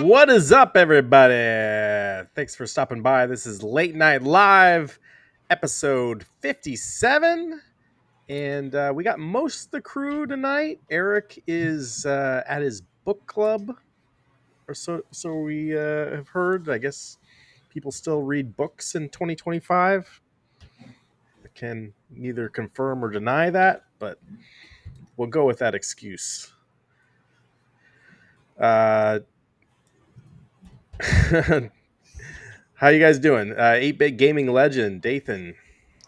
What is up, everybody? Thanks for stopping by. This is Late Night Live, episode 57. And we got most of the crew tonight. Eric is at his book club, or so we have heard. I guess people still read books in 2025. I can neither confirm or deny that, but we'll go with that excuse. How you guys doing? 8-bit gaming legend Dathan.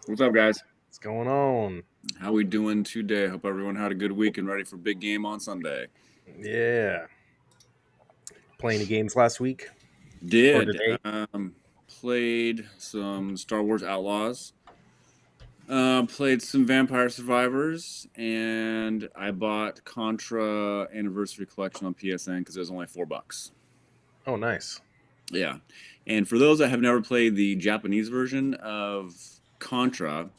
What's up, guys? What's going on? How we doing today? Hope everyone had a good week and ready for big game on Sunday. Yeah. Playing any games last week? Did. Played some Star Wars Outlaws. Played some Vampire Survivors, and I bought Contra Anniversary Collection on PSN because it was only $4. Oh, nice. Yeah. And for those that have never played the Japanese version of Contra,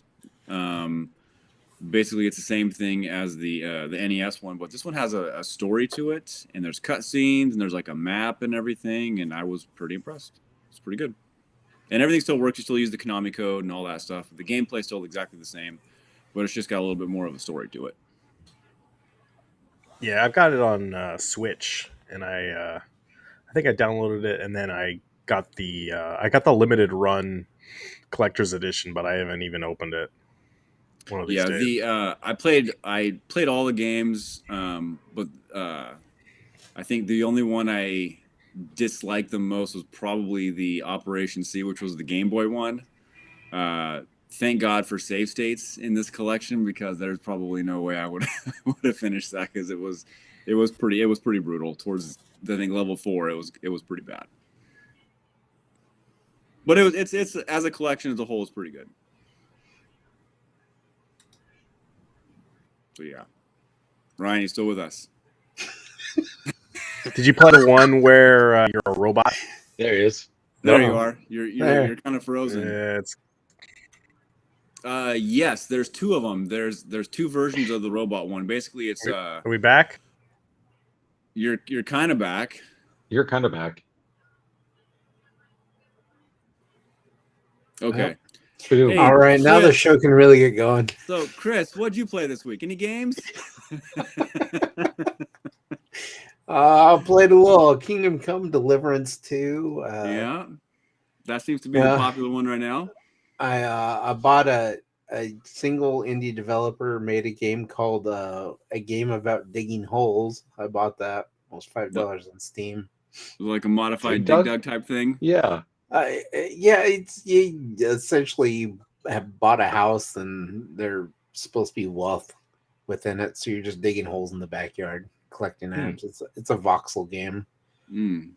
basically it's the same thing as the NES one, but this one has a story to it, and there's cutscenes, and there's like a map and everything, and I was pretty impressed. It's pretty good. And everything still works. You still use the Konami code and all that stuff. The gameplay's still exactly the same, but it's just got a little bit more of a story to it. Yeah, I've got it on Switch, and I think I downloaded it, and then I got the limited run collector's edition, but I haven't even opened it. One of these days. I played all the games, but I think the only one I disliked the most was probably the Operation C, which was the Game Boy one. Thank God for save states in this collection, because there's probably no way I would have finished that, because it was pretty brutal towards, I think, level 4. It was pretty bad. But it's as a collection as a whole, it's pretty good. So yeah, Ryan, you still with us? Did you play the one where you're a robot? There he is. There you are. You're kind of frozen. Yes, there's two of them. There's two versions of the robot one. Basically, it's Are we back? You're kind of back. You're kind of back. Okay. Hey, all right, now the show can really get going. So, Chris, what'd you play this week? Any games? I played a little Kingdom Come Deliverance 2. Yeah, that seems to be the popular one right now. I bought a a single indie developer made a game called a game about digging holes. I bought that almost $5 on Steam. Like a modified Dig Dig Dug? Dug type thing. Yeah. Yeah, it's you essentially have bought a house and they're supposed to be wealth within it, so you're just digging holes in the backyard, collecting items. It's a voxel game. Mm.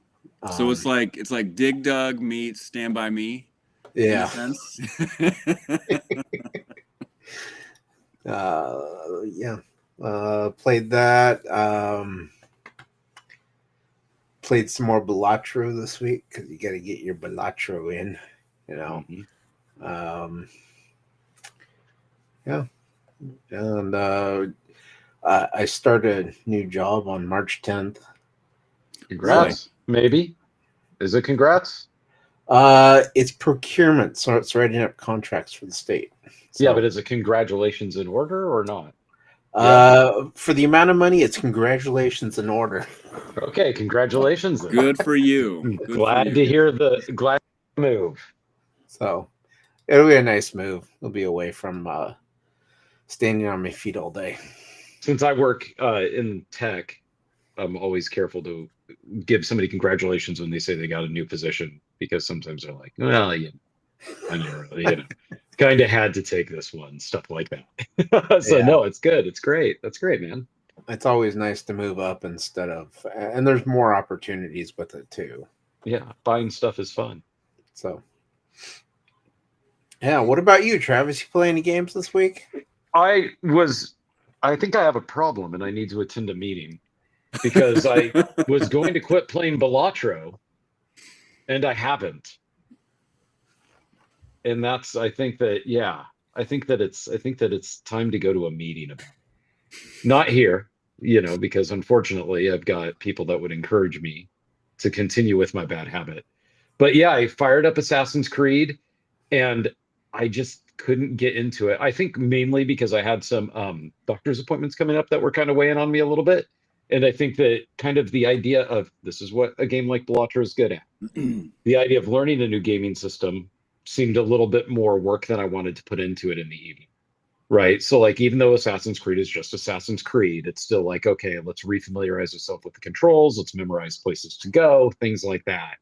So it's like Dig Dug meets Stand By Me. In Yeah. a sense. Yeah. Played that. Played some more Balatro this week because you got to get your Balatro in, you know. Yeah. And I started a new job on March 10th. Congrats. Maybe. Is it congrats? It's procurement, so it's writing up contracts for the state. So, Yeah, but is it congratulations in order or not? for the amount of money, it's congratulations in order. Okay, congratulations. Then. Good for you. Good glad for to you. hear the move. So it'll be a nice move. It'll be away from standing on my feet all day. Since I work in tech, I'm always careful to give somebody congratulations when they say they got a new position, because sometimes they're like, well, I never really, kind of had to take this one, stuff like that. So no, it's good. It's great. That's great, man. It's always nice to move up instead of, and there's more opportunities with it too. Yeah, buying stuff is fun. So, yeah. What about you, Travis? You play any games this week? I think I have a problem and I need to attend a meeting, because I was going to quit playing Balatro and I haven't. And I think that it's time to go to a meeting about it. Not here, because unfortunately I've got people that would encourage me to continue with my bad habit. But yeah, I fired up Assassin's Creed and I just couldn't get into it. I think mainly because I had some doctor's appointments coming up that were kind of weighing on me a little bit. And I think that kind of the idea of this is what a game like Balatro is good at. The idea of learning a new gaming system seemed a little bit more work than I wanted to put into it in the evening. Right. So like, even though Assassin's Creed is just Assassin's Creed, it's still like, okay, let's refamiliarize ourselves with the controls. Let's memorize places to go, things like that.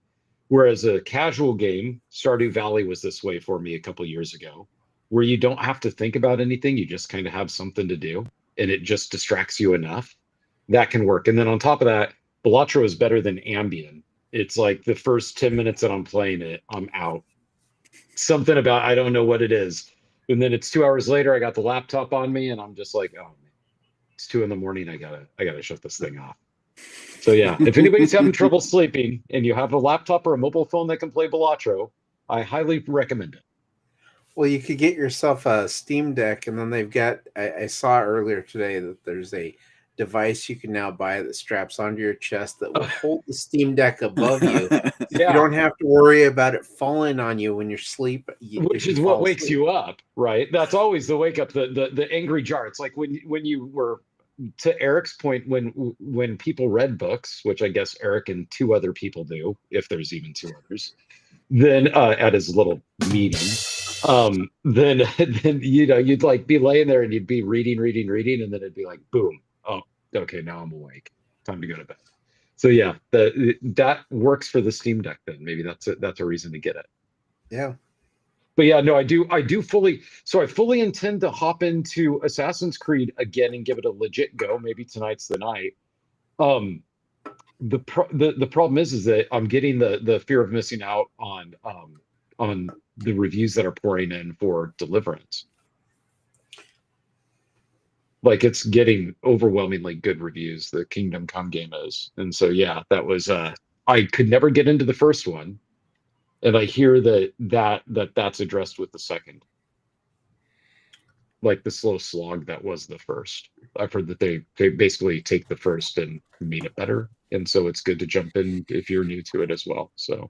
Whereas a casual game, Stardew Valley was this way for me a couple years ago, where you don't have to think about anything. You just kind of have something to do and it just distracts you enough. That can work. And then on top of that, Balatro is better than Ambien. It's like the first 10 minutes that I'm playing it, I'm out. Something about, I don't know what it is. And then it's 2 hours later, I got the laptop on me and I'm just like, oh man, it's 2 a.m. I gotta shut this thing off. So yeah, if anybody's having trouble sleeping and you have a laptop or a mobile phone that can play Balatro, I highly recommend it. Well, you could get yourself a Steam Deck, and then they've got, I saw earlier today that there's a device you can now buy that straps onto your chest that will hold the Steam Deck above you. Yeah. You don't have to worry about it falling on you when you're asleep. Which is what wakes you up, right? That's always the wake up, the angry jar. It's like when you were, to Eric's point, when people read books, which I guess Eric and 2 other people do, if there's even 2 others, then at his little meeting, then you'd like be laying there and you'd be reading, and then it'd be like, boom, oh, okay, now I'm awake, time to go to bed. So yeah, that works for the Steam Deck. Then maybe that's a reason to get it. Yeah. But yeah, no, I fully intend to hop into Assassin's Creed again and give it a legit go. Maybe tonight's the night. The problem is that I'm getting the fear of missing out on the reviews that are pouring in for Deliverance. Like, it's getting overwhelmingly good reviews, the Kingdom Come game is. And so yeah, that was I could never get into the first one. And I hear that's addressed with the second. Like the slow slog that was the first. I've heard that they basically take the first and made it better. And so it's good to jump in if you're new to it as well. So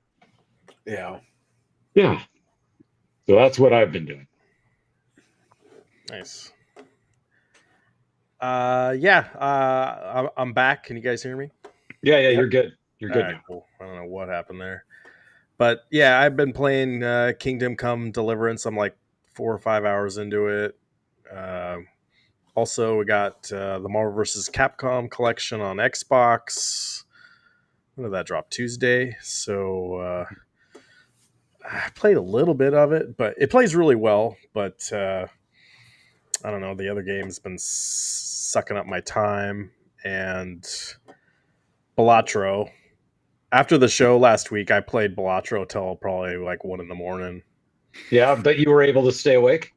yeah. So that's what I've been doing. Nice. I'm back. Can you guys hear me? Yeah, you're good. You're good All right, now. cool. I don't know what happened there. But yeah, I've been playing Kingdom Come Deliverance. I'm like 4 or 5 hours into it. Also, we got the Marvel vs. Capcom collection on Xbox. When did that drop? Tuesday. So I played a little bit of it, but it plays really well. But I don't know. The other game's been sucking up my time. And Balatro. After the show last week, I played Balatro till probably like 1 a.m. Yeah, but you were able to stay awake.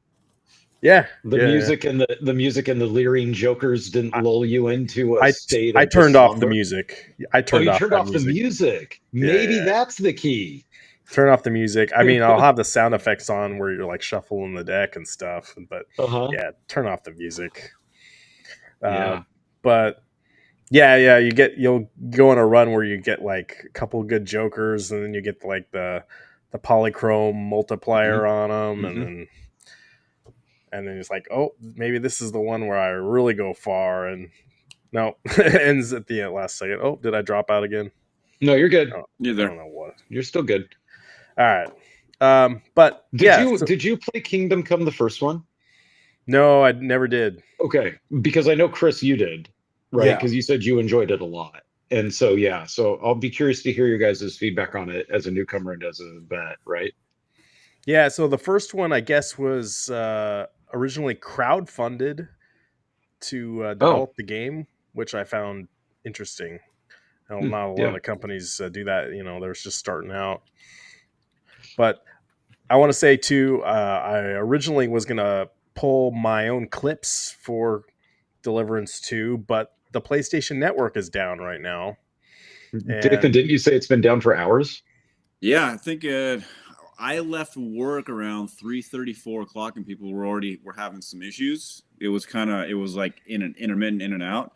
Yeah, The music and the music and the leering jokers didn't lull you into a state of I turned just off the slumber? music. I Oh, turned you off turned that off the music. music. Yeah, Maybe yeah. that's the key. Turn off the music. I mean, I'll have the sound effects on where you're like shuffling the deck and stuff, but yeah, turn off the music. Yeah. But yeah, you'll go on a run where you get like a couple good jokers, and then you get like the polychrome multiplier on them, and then it's like, oh, maybe this is the one where I really go far, and no, it ends at the last second. Oh, did I drop out again? No, you're good. You're I there. don't know what. You're still good. All right. But Did you play Kingdom Come, the first one? No, I never did. Okay, because I know, Chris, you did, right? Yeah. Because you said you enjoyed it a lot. And so, yeah, so I'll be curious to hear your guys' feedback on it as a newcomer and as a vet, right? Yeah, so the first one, I guess, was originally crowdfunded to develop the game, which I found interesting. Not a lot of companies do that. You know, they're just starting out. But I want to say, too, I originally was going to pull my own clips for Deliverance 2, but the PlayStation Network is down right now. Dathan, didn't you say it's been down for hours? Yeah, I think I left work around 3:30, 4 o'clock, and people were having some issues. It was like intermittent in and out.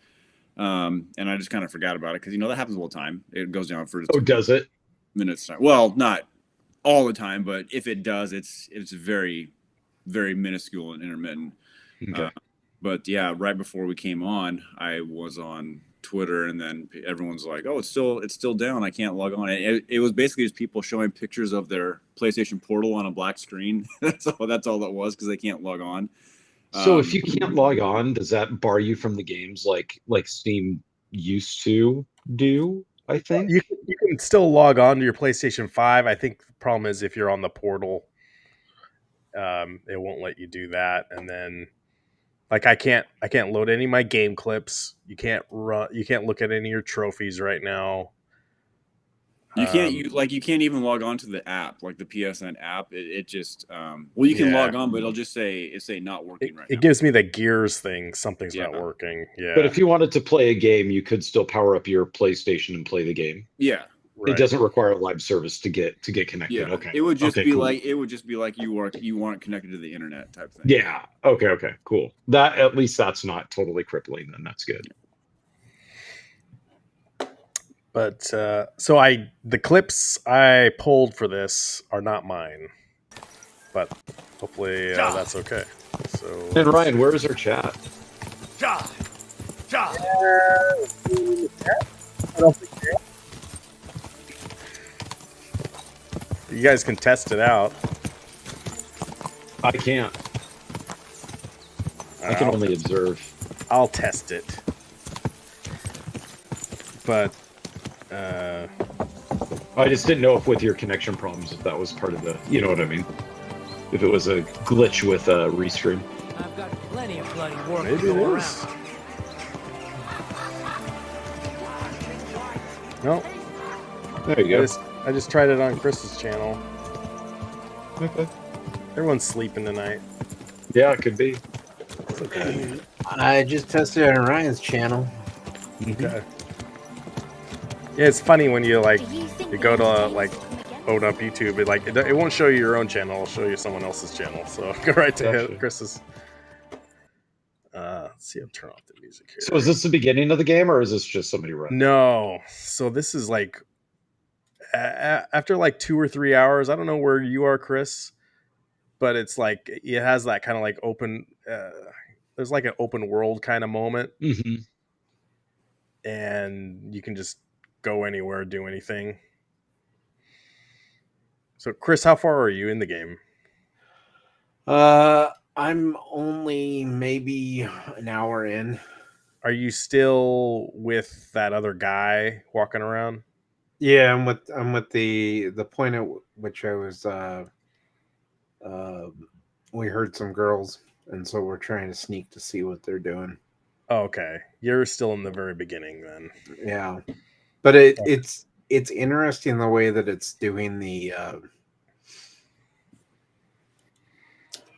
And I just kind of forgot about it because that happens all the time. It goes down for does it? Minutes time. Well, not all the time, but if it does, it's very, very minuscule and intermittent. Okay. But yeah, right before we came on, I was on Twitter, and then everyone's like, "Oh, it's still down. I can't log on." It was basically just people showing pictures of their PlayStation Portal on a black screen. That's all that was, because they can't log on. So if you can't log on, does that bar you from the games like Steam used to do? I think you can still log on to your PlayStation 5. I think the problem is if you're on the portal, it won't let you do that. And then, like, I can't load any of my game clips. You can't look at any of your trophies right now. You can't you can't even log on to the app, like the PSN app. It just you can log on, but it'll just say not working right now. It gives me the Gears thing. Something's not working. Yeah. But if you wanted to play a game, you could still power up your PlayStation and play the game. Yeah. Right. It doesn't require a live service to get connected. Yeah. Okay. It would just be like you weren't connected to the internet type thing. Yeah. Okay. Cool. That, at least that's not totally crippling. Then that's good. But the clips I pulled for this are not mine, but hopefully that's okay. So, and Ryan, where is our chat? I don't think you guys can test it out. I can't. I can only observe. I'll test it, but I just didn't know if with your connection problems, if that was part of the, you know what I mean? If it was a glitch with a restream. I've got plenty of bloody work maybe to it go is. around. No, there you go. I just tried it on Chris's channel. Okay. Everyone's sleeping tonight. Yeah, it could be. It's okay. I just tested it on Ryan's channel. Okay. Yeah, it's funny when you you go to open up YouTube, it won't show you your own channel, it'll show you someone else's channel. So go right to Chris's. Let's see, I'll turn off the music here. So is this the beginning of the game, or is this just somebody running? No. So this is after 2 or 3 hours. I don't know where you are, Chris, but it's it has that kind of open. There's an open world kind of moment, and you can just go anywhere, do anything. So, Chris, how far are you in the game? I'm only maybe an hour in. Are you still with that other guy walking around? Yeah, I'm with the point at which I was. Uh, we heard some girls, and so we're trying to sneak to see what they're doing. Oh, okay, you're still in the very beginning then. Yeah, but it's interesting the way that it's doing the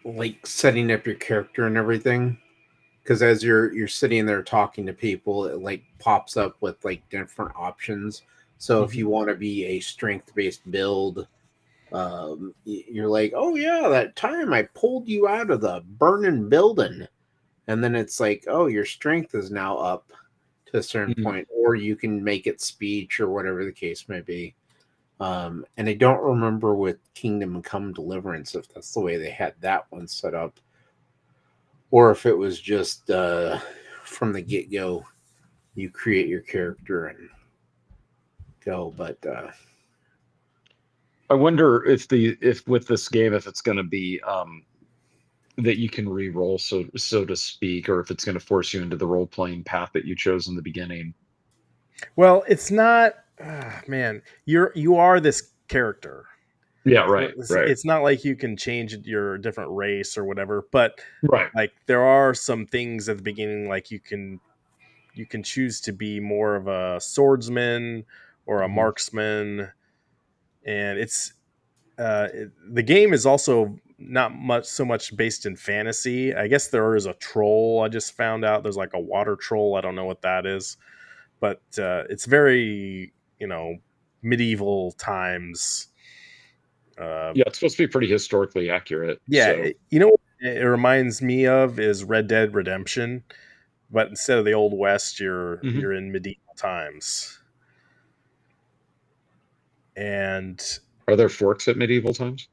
like setting up your character and everything. Because as you're sitting there talking to people, it like pops up with like different options. So if Mhm. you want to be a strength based build, you're like, oh yeah, that time I pulled you out of the burning building, and then it's like, oh, your strength is now up to a certain Mhm. point, or you can make it speech or whatever the case may be. And I don't remember with Kingdom Come Deliverance if that's the way they had that one set up, or if it was just from the get go, you create your character and go. But I wonder if with this game, if it's going to be that you can re-roll, so to speak, or if it's going to force you into the role playing path that you chose in the beginning. Well, it's not. Man, you are this character. Yeah, So right, right, it's not like you can change your different race or whatever. But right. like there are some things at the beginning, like you can choose to be more of a swordsman or a Mhm. marksman, and the game is also not much so much based in fantasy. I guess there is a troll. I just found out there's like a water troll. I don't know what that is, but it's very medieval times. Uh, Yeah, it's supposed to be pretty historically accurate. yeah, So, what it reminds me of is Red Dead Redemption, but instead of the old west, Mhm. you're in medieval times, and Are there forks at medieval times?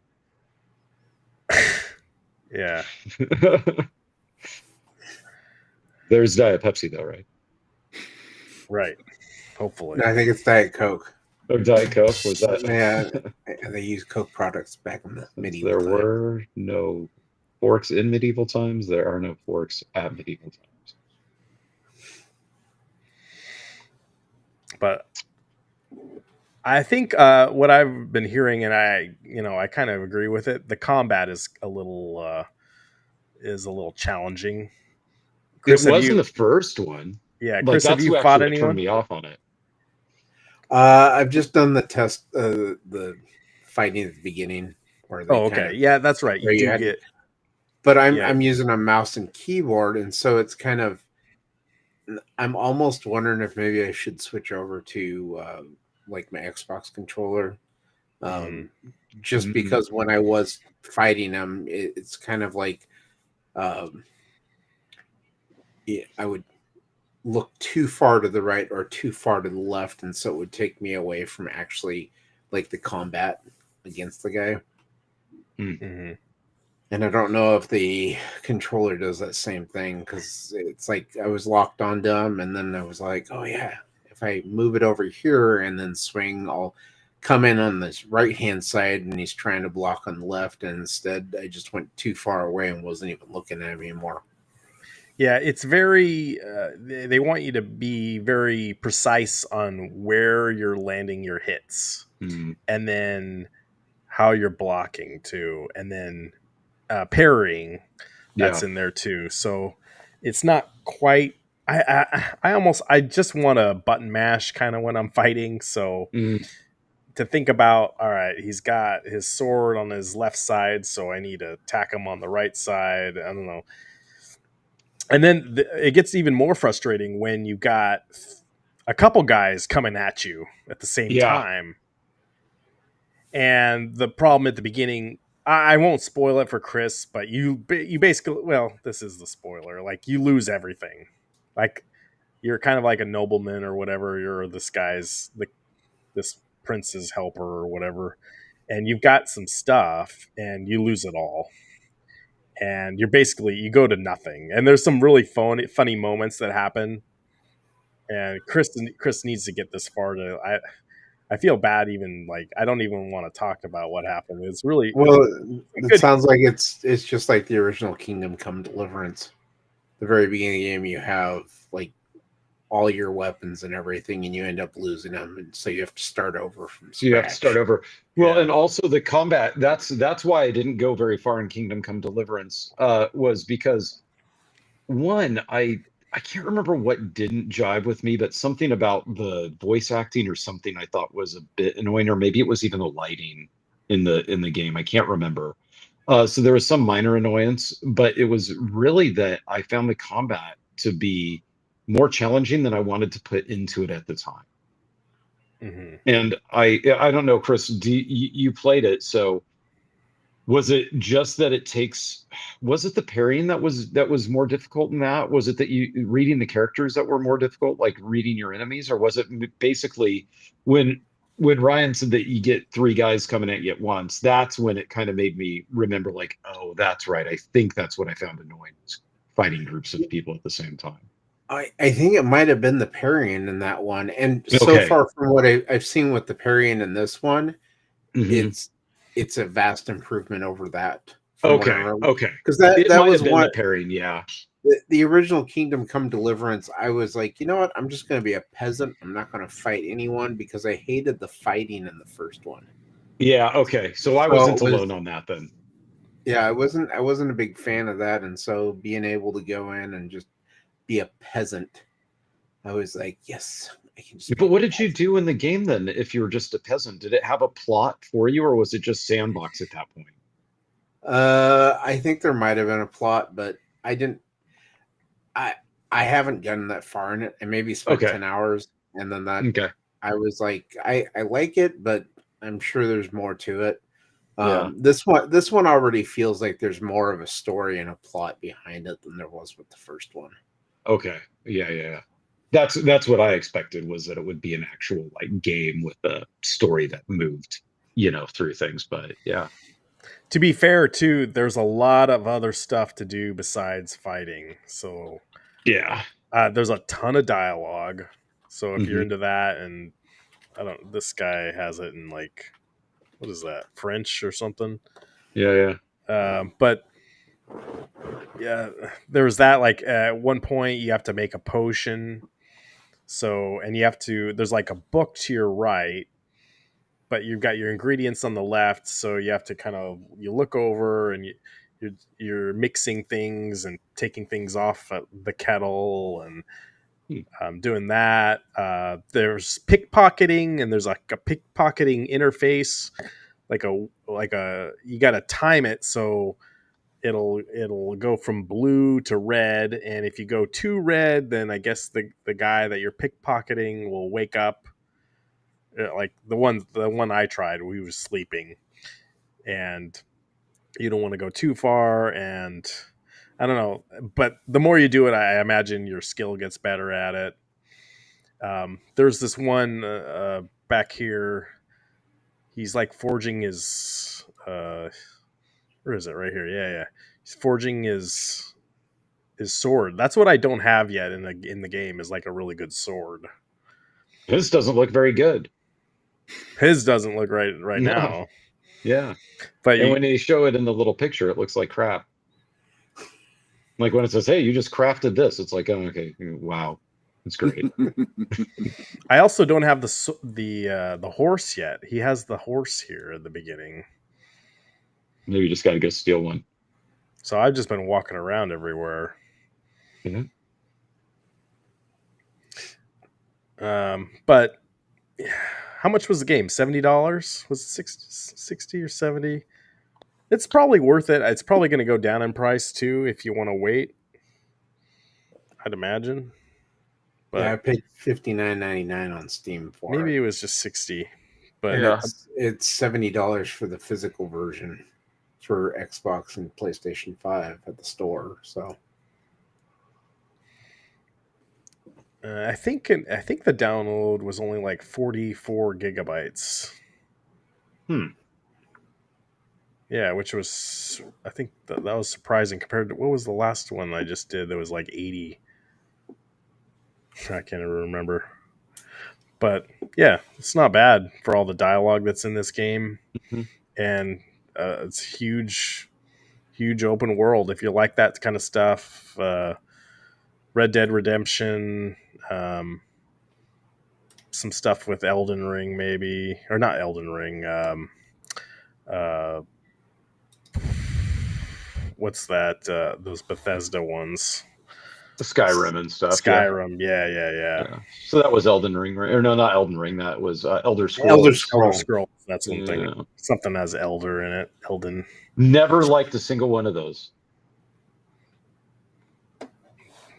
yeah, There's Diet Pepsi though, right? right. Hopefully, I think it's Diet Coke. Or Diet Coke was that? Yeah, they use Coke products back in the Since medieval there time. were no forks in medieval times, there are no forks at medieval times. but I think what I've been hearing, and I kind of agree with it. The combat is a little challenging. It Chris, was in the first one. yeah, Like Chris, have that's you who fought actually what turned anyone? me off on it. I've just done the test, the fighting at the beginning, where they Oh, kind okay, of yeah, that's right. You where you do had, get but I'm yeah. I'm using a mouse and keyboard, and so it's kind of. I'm almost wondering if maybe I should switch over to like my Xbox controller, Mhm. um, just Mm. because when I was fighting them, it's kind of like um, I would look too far to the right or too far to the left, and so it would take me away from actually like the combat against the guy. Mm. Mhm. And I don't know if the controller does that same thing because it's like I was locked on them, and then I was like, oh yeah, if I move it over here and then swing, I'll come in on this right hand side, and he's trying to block on the left, and instead I just went too far away and wasn't even looking at him anymore. Yeah, it's very. They want you to be very precise on where you're landing your hits, Mm. and then how you're blocking too, and then parrying. Yeah. That's in there too. So it's not quite. I just want to button mash kind of when I'm fighting. So Mm. to think about, all right, he's got his sword on his left side, so I need to attack him on the right side. I don't know. And then it gets even more frustrating when you got a couple guys coming at you at the same Yeah. time. And the problem at the beginning, I won't spoil it for Chris, but you basically, well, this is the spoiler. Like you lose everything. Like you're kind of like a nobleman or whatever. You're this prince's helper or whatever, and you've got some stuff, and you lose it all. And you go to nothing. And there's some really funny moments that happen. And Chris needs to get this far to. I feel bad even like I don't even want to talk about what happened. It's really Well, it's it good. sounds like it's just like the original Kingdom Come Deliverance. The very beginning of the game, you have like all your weapons and everything, and you end up losing them, and so you have to start over from So you have to start scratch. over. Well, Yeah. and also the combat. That's why I didn't go very far in Kingdom Come Deliverance. Was because one, I can't remember what didn't jive with me, but something about the voice acting or something I thought was a bit annoying, or maybe it was even the lighting in the game. I can't remember. So there was some minor annoyance, but it was really that I found the combat to be more challenging than I wanted to put into it at the time. Hmm. And I don't know, Chris, you played it, so was it just that it takes, was it the parrying that was more difficult in that? Was it that you reading the characters that were more difficult, like reading your enemies, or was it basically when Ryan said that you get three guys coming at you at once, that's when it kind of made me remember, like, oh, that's right. I think that's what I found annoying, was fighting groups of people at the same time. I think it might have been the parrying in that one, and so Okay. far from what I've seen with the parrying in this one, Mhm. it's a vast improvement over that. From what I Okay. remember, Okay. because that It that might was have been one the parrying, yeah. the original Kingdom Come Deliverance. I was like, you know what? I'm just going to be a peasant. I'm not going to fight anyone because I hated the fighting in the first one. Yeah, okay. So I So wasn't it was alone on that then. yeah, I wasn't a big fan of that, and so being able to go in and just be a peasant, I was like, yes, I can just be But a what did you peasant. do in the game then if you were just a peasant? Did it have a plot for you, or was it just sandbox at that point? I think there might have been a plot, but I didn't. I I haven't gotten that far in it. I maybe spent Okay. 10 hours, and then that Okay. I was like, I like it, but I'm sure there's more to it. Yeah. This one already feels like there's more of a story and a plot behind it than there was with the first one. Okay. Yeah, yeah, yeah. That's what I expected, was that it would be an actual like game with a story that moved, through things. But yeah. To be fair, too, there's a lot of other stuff to do besides fighting. So Yeah. there's a ton of dialogue. So if you're Hmm. into that, and I don't, this guy has it in like what is that, French or something? Yeah, yeah. But yeah, there was that. Like at one point, you have to make a potion. So and you have to. There's like a book to your right, but you've got your ingredients on the left, so you have to kind of you look over and you're mixing things and taking things off the kettle and Hmm. doing that. There's pickpocketing, and there's like a pickpocketing interface, like a you got to time it so it'll go from blue to red, and if you go too red, then I guess the guy that you're pickpocketing will wake up. Like the one I tried, we was sleeping, and you don't want to go too far. And I don't know, but the more you do it, I imagine your skill gets better at it. There's this one back here. He's like forging his. Where is it? Right here. Yeah, yeah. He's forging his sword. That's what I don't have yet in the game. Is like a really good sword. This doesn't look very good. His doesn't look right No. now, Yeah. but And when they show it in the little picture, it looks like crap. Like when it says, "Hey, you just crafted this," it's like, "Oh, okay, wow, it's great." I also don't have the horse yet. He has the horse here at the beginning, Maybe you just got to go steal one. so I've just been walking around everywhere. Yeah. But how much was the game? $70? Was it 60 or 70? It's probably worth it. It's probably going to go down in price too if you want to wait. I'd imagine, Yeah, I but paid $59.99 on Steam for maybe it, it was just 60. But and Yeah. it's $70 for the physical version for Xbox and PlayStation 5 at the store. So I think the download was only like 44 gigabytes. Hmm. Yeah, which was I think that was surprising compared to what was the last one I just did that was like 80. I can't even remember. But yeah, it's not bad for all the dialogue that's in this game, Mhm. and it's huge open world. If you like that kind of stuff, Red Dead Redemption, some stuff with Elden Ring, maybe, or not Elden Ring. Uh, what's that? Those Bethesda ones. The Skyrim and stuff. Yeah. Skyrim. Yeah. Yeah. So that was Elden Ring, right? Or no, not Elden Ring. That was Elder Elder Scrolls. Elder Scroll. Scrolls. That's one thing. Yeah. Something has Elder in it. Elden. Never liked a single one of those.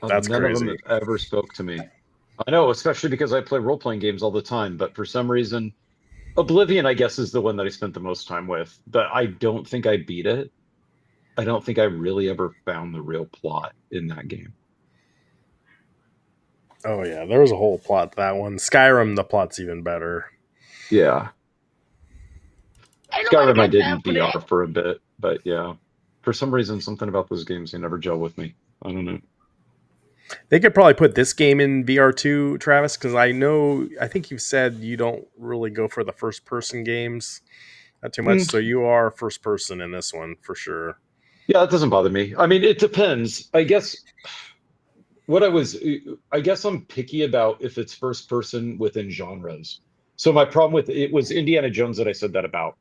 That's None of them crazy. have ever spoke to me. I know, especially because I play role-playing games all the time, but for some reason, Oblivion, I guess, is the one that I spent the most time with. But I don't think I beat it. I don't think I really ever found the real plot in that game. Oh yeah, there was a whole plot to that one. Skyrim, the plot's even better. Yeah. Skyrim I did in VR for a bit, but yeah. For some reason, something about those games, they never gel with me. I don't know. They could probably put this game in VR too, Travis, because I think you've said you don't really go for the first person games not too much. So you are first person in this one for sure. Yeah, it doesn't bother me. I mean, it depends. I guess I'm picky about if it's first person within genres. So my problem with it was Indiana Jones that I said that about.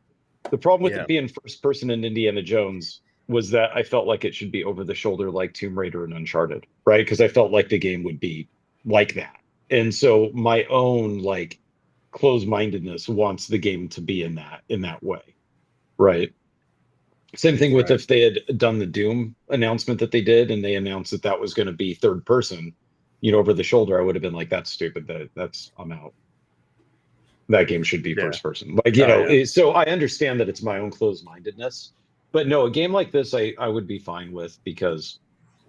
The problem with Yeah. it being first person in Indiana Jones was that I felt like it should be over the shoulder like Tomb Raider and Uncharted, right? Because I felt like the game would be like that. And so my own like closed-mindedness wants the game to be in that way, right? Same thing with Right. if they had done the Doom announcement that they did, and they announced that was going to be third person, over the shoulder. I would have been like, "That's stupid. I'm out. That game should be Yeah. first person." Like, Yeah. so I understand that it's my own closed-mindedness, but no, a game like this, I would be fine with because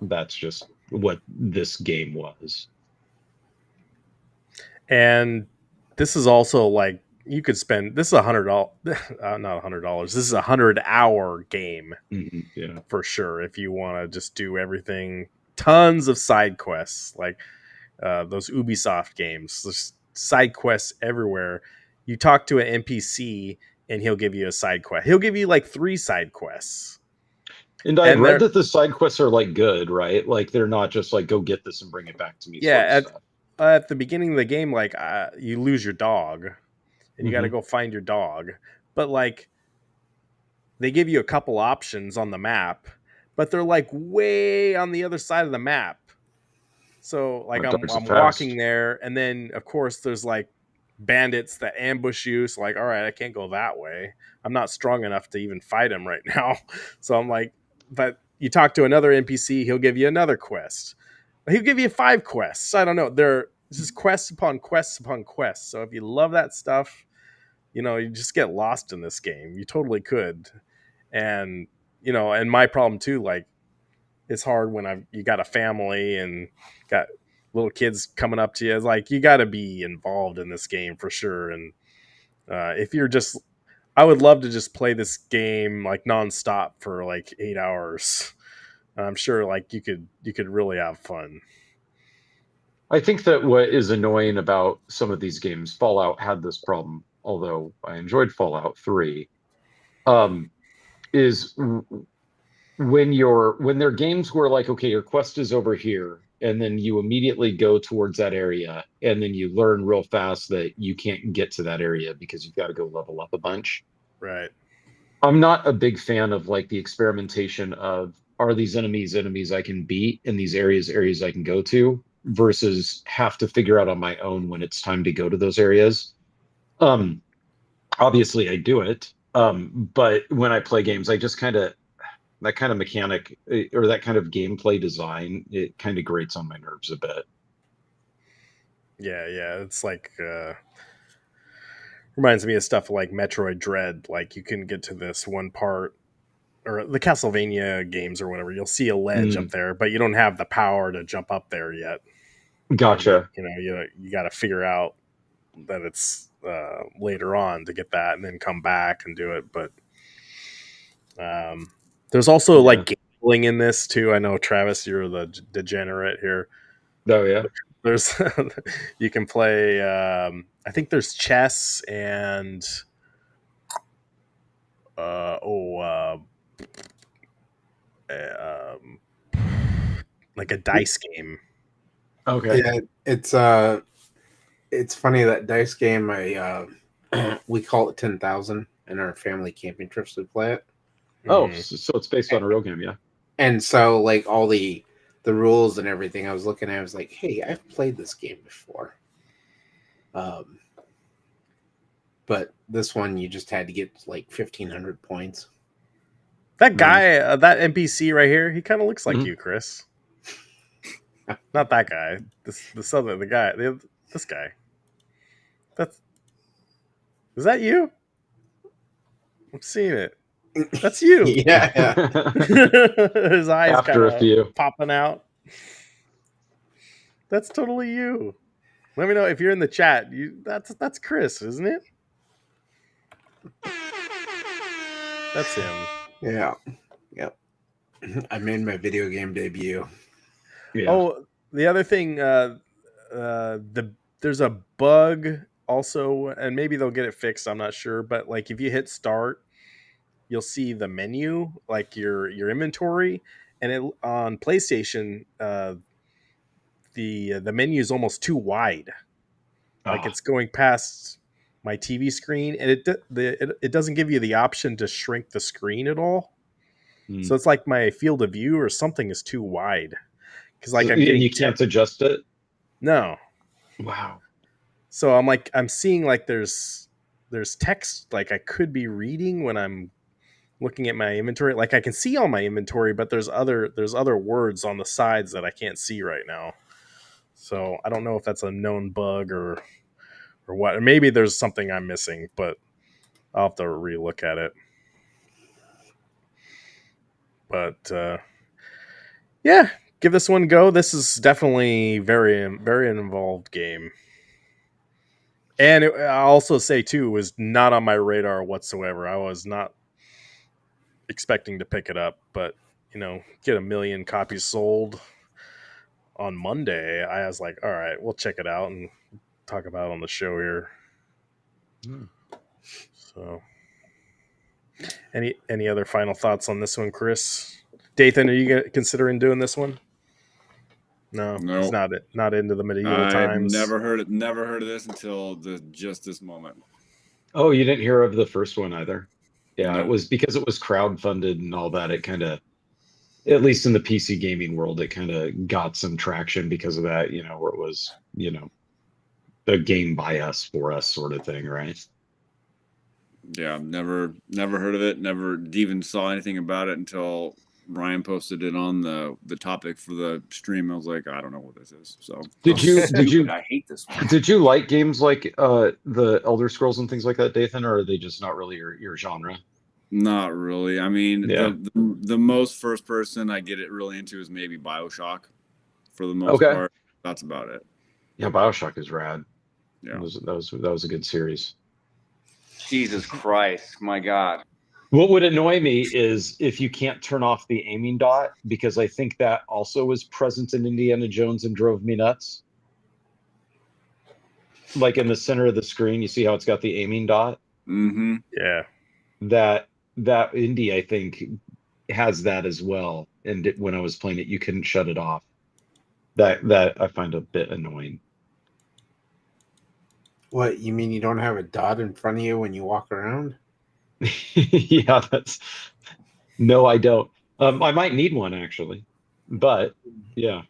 that's just what this game was. And this is also like you could spend this is $100, not $100. This is a 100-hour game Yeah. for sure. If you want to just do everything, tons of side quests like those Ubisoft games. There's side quests everywhere. You talk to an NPC and he'll give you a side quest. He'll give you like 3 side quests. And I've read that the side quests are like good, right? Like they're not just like go get this and bring it back to me. Yeah, sort of stuff. At the beginning of the game, like you lose your dog, and you got to go find your dog. But like, they give you a couple options on the map, but they're like way on the other side of the map. So like I'm walking there, and then of course there's like bandits that ambush you. So like, all right, I can't go that way. I'm not strong enough to even fight him right now. So I'm like, but you talk to another NPC, he'll give you another quest. He'll give you 5 quests. I don't know. This is quests upon quests upon quests. So if you love that stuff, you just get lost in this game. You totally could. And and my problem too, like it's hard when you got a family and got little kids coming up to you. It's like you got to be involved in this game for sure. And if you're just, I would love to just play this game like nonstop for like 8 hours. I'm sure like you could really have fun. I think that what is annoying about some of these games, Fallout had this problem, although I enjoyed Fallout 3, is when their games were like, okay, your quest is over here, and then you immediately go towards that area, and then you learn real fast that you can't get to that area because you've got to go level up a bunch. Right. I'm not a big fan of like the experimentation of, are these enemies I can beat, in these areas I can go to, versus have to figure out on my own when it's time to go to those areas. Obviously I do it. But when I play games, I just that kind of mechanic or that kind of gameplay design, it kind of grates on my nerves a bit. Yeah. It's like reminds me of stuff like Metroid Dread. Like you can get to this one part, or the Castlevania games or whatever. You'll see a ledge up there, but you don't have the power to jump up there yet. Gotcha. You got to figure out that it's later on to get that, and then come back and do it. But there's also like gambling in this too. I know, Travis, you're the degenerate here. Oh yeah. There's you can play. I think there's chess and uh, oh, uh, um, like a dice game. Okay. Yeah, it's funny that dice game. We call it 10,000 in our family camping trips. We play it, Oh, Mhm. so it's based on a real game, yeah. and so like all the rules and everything. I was looking at. I was like, hey, I've played this game before. But this one you just had to get like 1,500 points. That guy, that NPC right here, he kind of looks like Mhm. you, Chris. Not that guy. This other the guy. This guy. That's is that you? I'm seeing it. That's you. Yeah. His eyes kind After a of few. popping out. That's totally you. Let me know if you're in the chat. That's Chris, isn't it? That's him. Yeah. Yep. I made my video game debut. Yeah. Oh, the other thing, there's a bug also, and maybe they'll get it fixed. I'm not sure, but like if you hit start, you'll see the menu, like your inventory, and it on PlayStation, the menu is almost too wide. Like Ah, it's going past my TV screen, and it doesn't give you the option to shrink the screen at all. hmm. So it's like my field of view or something is too wide because like So, I'm and getting you can't adjust it? no. Wow. So I'm seeing like there's text like I could be reading when I'm looking at my inventory. Like I can see all my inventory, but there's other words on the sides that I can't see right now. So I don't know if that's a known bug or what. Or maybe there's something I'm missing, but I'll have to relook at it. But yeah, give this one a go. This is definitely very involved game. And I'll also say too, it was not on my radar whatsoever. I was not expecting to pick it up, but get 1 million copies sold on Monday. I was like, all right, we'll check it out and talk about it on the show here. Hmm. So, any other final thoughts on this one, Chris? Dathan, are you considering doing this one? No, he's Nope. not into the medieval I've times. never heard of this until just this moment. Oh, you didn't hear of the first one either? Yeah, Nope. it was because it was crowdfunded and all that. It kind of, at least in the PC gaming world, it kind of got some traction because of that, where it was, a game by us for us sort of thing, right? Yeah, never heard of it. Never even saw anything about it until Ryan posted it on the topic for the stream. I was like, I don't know what this is. So Did you I hate this one. did you like games like the Elder Scrolls and things like that, Dathan, or are they just not really your genre? Not really. I mean, Yeah. the most first person I get it really into is maybe BioShock. For the most Okay. part, that's about it. Yeah, BioShock is rad. Yeah. That was a good series. Jesus Christ, my God. What would annoy me is if you can't turn off the aiming dot, because I think that also was present in Indiana Jones and drove me nuts. Like in the center of the screen, you see how it's got the aiming dot? Mm-hmm. Yeah. That Indy, I think, has that as well. And when I was playing it, you couldn't shut it off. That I find a bit annoying. What, you mean you don't have a dot in front of you when you walk around? Yeah, no, I don't. I might need one actually, but yeah,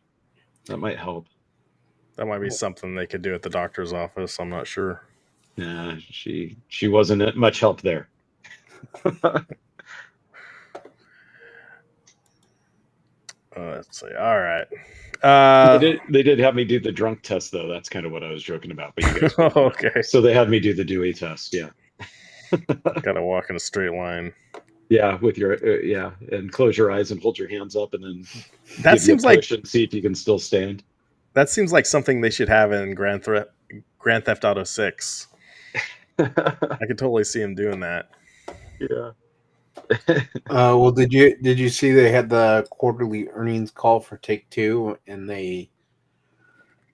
that might help. That might be something they could do at the doctor's office. I'm not sure. Yeah, she wasn't much help there. Let's see. All right. They did have me do the drunk test though. That's kind of what I was joking about. But you guys, okay. so they had me do the Dewey test. Yeah. Got to walk in a straight line. Yeah, with your and close your eyes and hold your hands up, and then That give you a seems like push and see if you can still stand. that seems like something they should have in Grand Theft Auto 6. I could totally see him doing that. Yeah. Well, did you see they had the quarterly earnings call for Take-Two, and they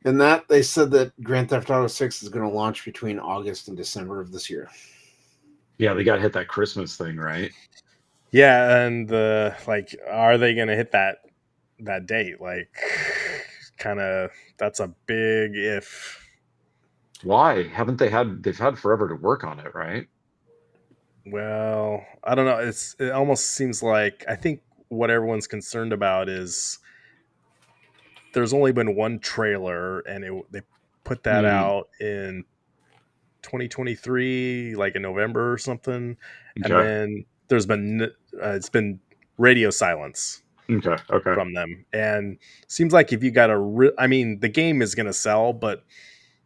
And that they said that Grand Theft Auto 6 is going to launch between August and December of this year. Yeah, they got to hit that Christmas thing, right? Yeah, and like, are they going to hit that date? Like, kind of, that's a big if. Why haven't they had? They've had forever to work on it, right? Well, I don't know. It almost seems like, I think what everyone's concerned about is there's only been one trailer, and they put that out in 2023, like in November or something, and Okay. then there's been it's been radio silence Okay. from them, and seems like if you got I mean, the game is gonna sell, but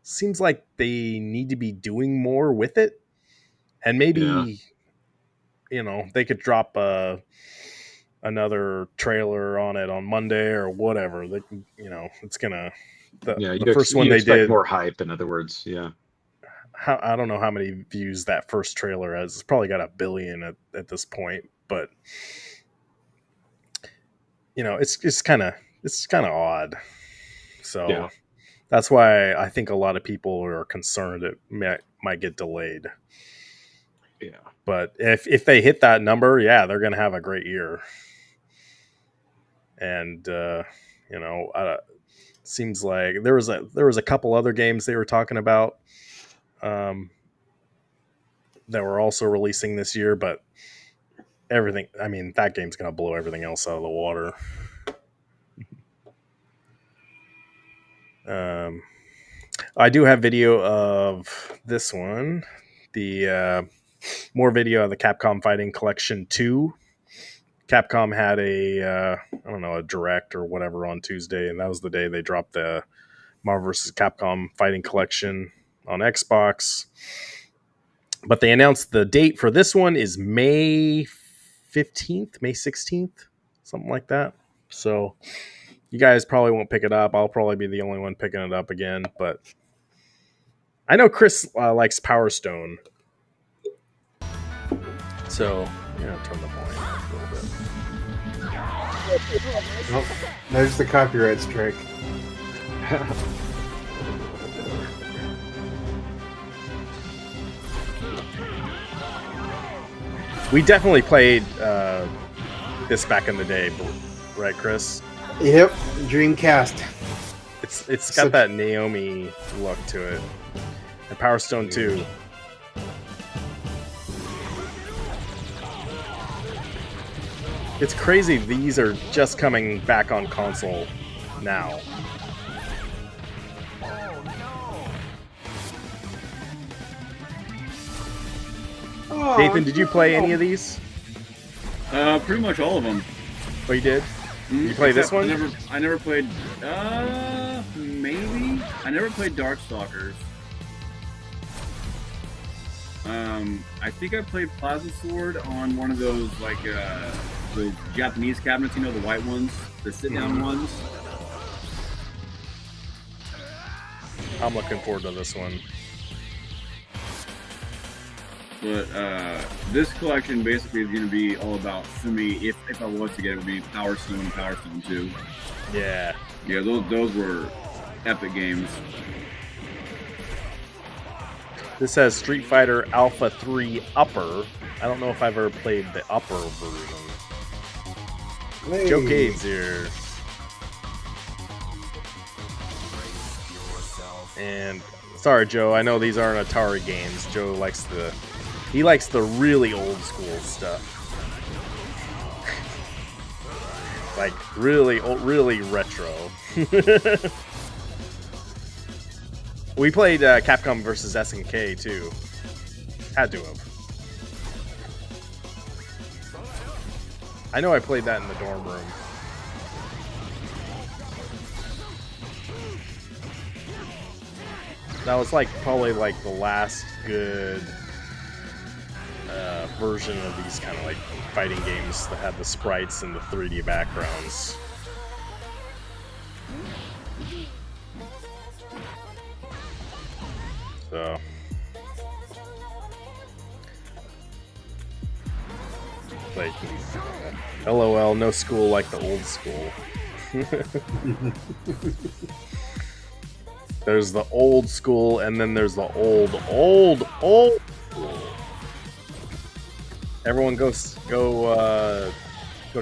seems like they need to be doing more with it, and Yeah. maybe they could drop another trailer on it on Monday or whatever. They it's gonna Yeah. the first one You they expect did. more hype, in other words. Yeah. I don't know how many views that first trailer has. It's probably got 1 billion at this point, but it's kind of odd. So Yeah. that's why I think a lot of people are concerned it might get delayed. Yeah. But if they hit that number, yeah, they're going to have a great year. And seems like there was a couple other games they were talking about that were also releasing this year, but everything, I mean, that game's going to blow everything else out of the water. I do have video of this one, the more video of the Capcom Fighting Collection 2. Capcom had a direct or whatever on Tuesday, and that was the day they dropped the Marvel vs. Capcom Fighting Collection on Xbox. But they announced the date for this one is May 15th, May 16th, something like that. So you guys probably won't pick it up. I'll probably be the only one picking it up again, but I know Chris likes Power Stone. So, turn the volume up a little bit. Oh, there's the copyright strike. We definitely played this back in the day, right, Chris? Yep, Dreamcast. It's got that Naomi look to it, and Power Stone 2. It's crazy. These are just coming back on console now. Oh, Nathan, did you play any of these? Pretty much all of them. Oh, you did? You play this one? I never played. Maybe I never played Darkstalkers. I think I played Plasma Sword on one of those the Japanese cabinets, the white ones, the sit-down ones. I'm looking forward to this one. But this collection basically is going to be all about, for me, if I was to get it, would be Power Stone and Power Stone 2. Yeah. Yeah, those were epic games. This has Street Fighter Alpha 3 Upper. I don't know if I've ever played the Upper version. Hey. Joe Cade's here. And sorry, Joe, I know these aren't Atari games. Joe likes the really old school stuff. Like really old, really retro. We played Capcom versus SNK too. Had to have. I know I played that in the dorm room. That was probably the last good version of these kind of fighting games that had the sprites and the 3D backgrounds. So LOL, no school like the old school. There's the old school, and then there's the old school. Everyone go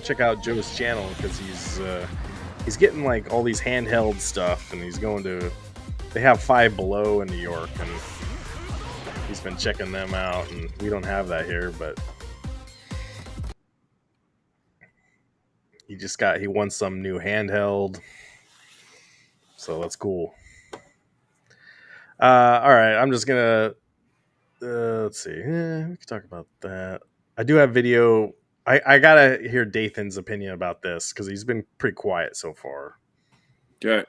check out Joe's channel because he's getting like all these handheld stuff, and he's going to. They have Five Below in New York, and he's been checking them out, and we don't have that here, but he won some new handheld, so that's cool. All right, I'm just gonna let's see. We can talk about that. I do have video. I gotta hear Dathan's opinion about this because he's been pretty quiet so far. Okay.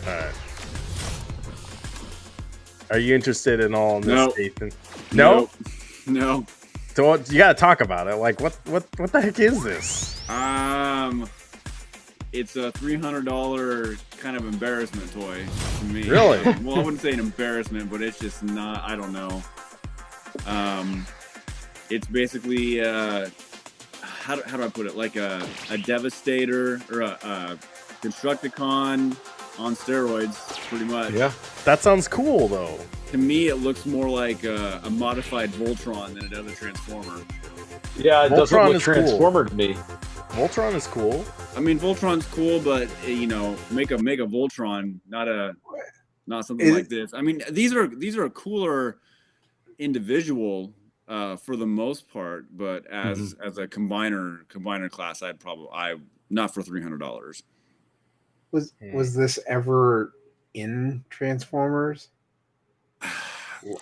All right. Are you interested in all in this, No. Dathan? No. No. So you gotta talk about it. Like, what the heck is this? It's a $300 kind of embarrassment toy to me. Really? Well, I wouldn't say an embarrassment, but it's just not. I don't know. It's basically how do I put it? Like a Devastator or a Constructicon on steroids, pretty much. Yeah. That sounds cool, though. To me, it looks more like a modified Voltron than it does a Transformer. Yeah, it doesn't Voltron look is cool. Transformer to me. Voltron is cool. I mean, Voltron's cool, but make a Voltron, not something like this. I mean, these are a cooler individual for the most part, but as a combiner class, I not for $300. Was this ever in Transformers?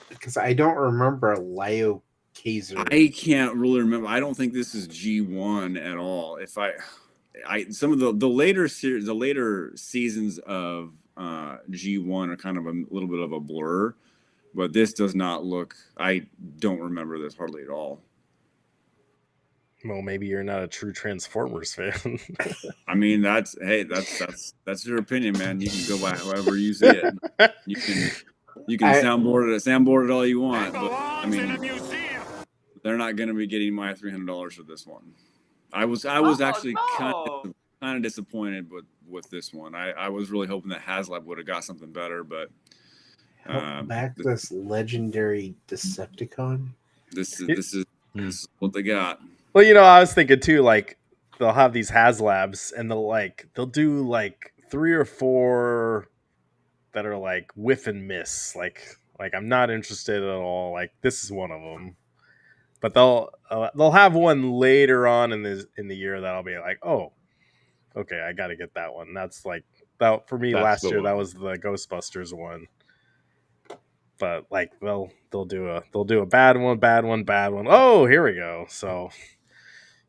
Because I don't remember Lio Kaiser. I can't really remember. I don't think this is G1 at all. If some of the later seasons of G1 are kind of a little bit of a blur, but this does not look. I don't remember this hardly at all. Well, maybe you're not a true Transformers fan. I mean, that's your opinion, man. You can go by however you see it. You can soundboard it all you want, but I mean, they're not going to be getting my $300 for this one. I was actually kind of disappointed with this one. I was really hoping that HasLab would have got something better, but this legendary Decepticon. This is what they got. Well, I was thinking too, like they'll have these HasLabs, and they'll do like 3 or 4 that are like whiff and miss. Like I'm not interested at all. Like this is one of them. But they'll have one later on in the year that I'll be like, oh, okay, I got to get that one. That's like that for me. Last year that was the Ghostbusters one. But like they'll do a bad one. Oh, here we go. So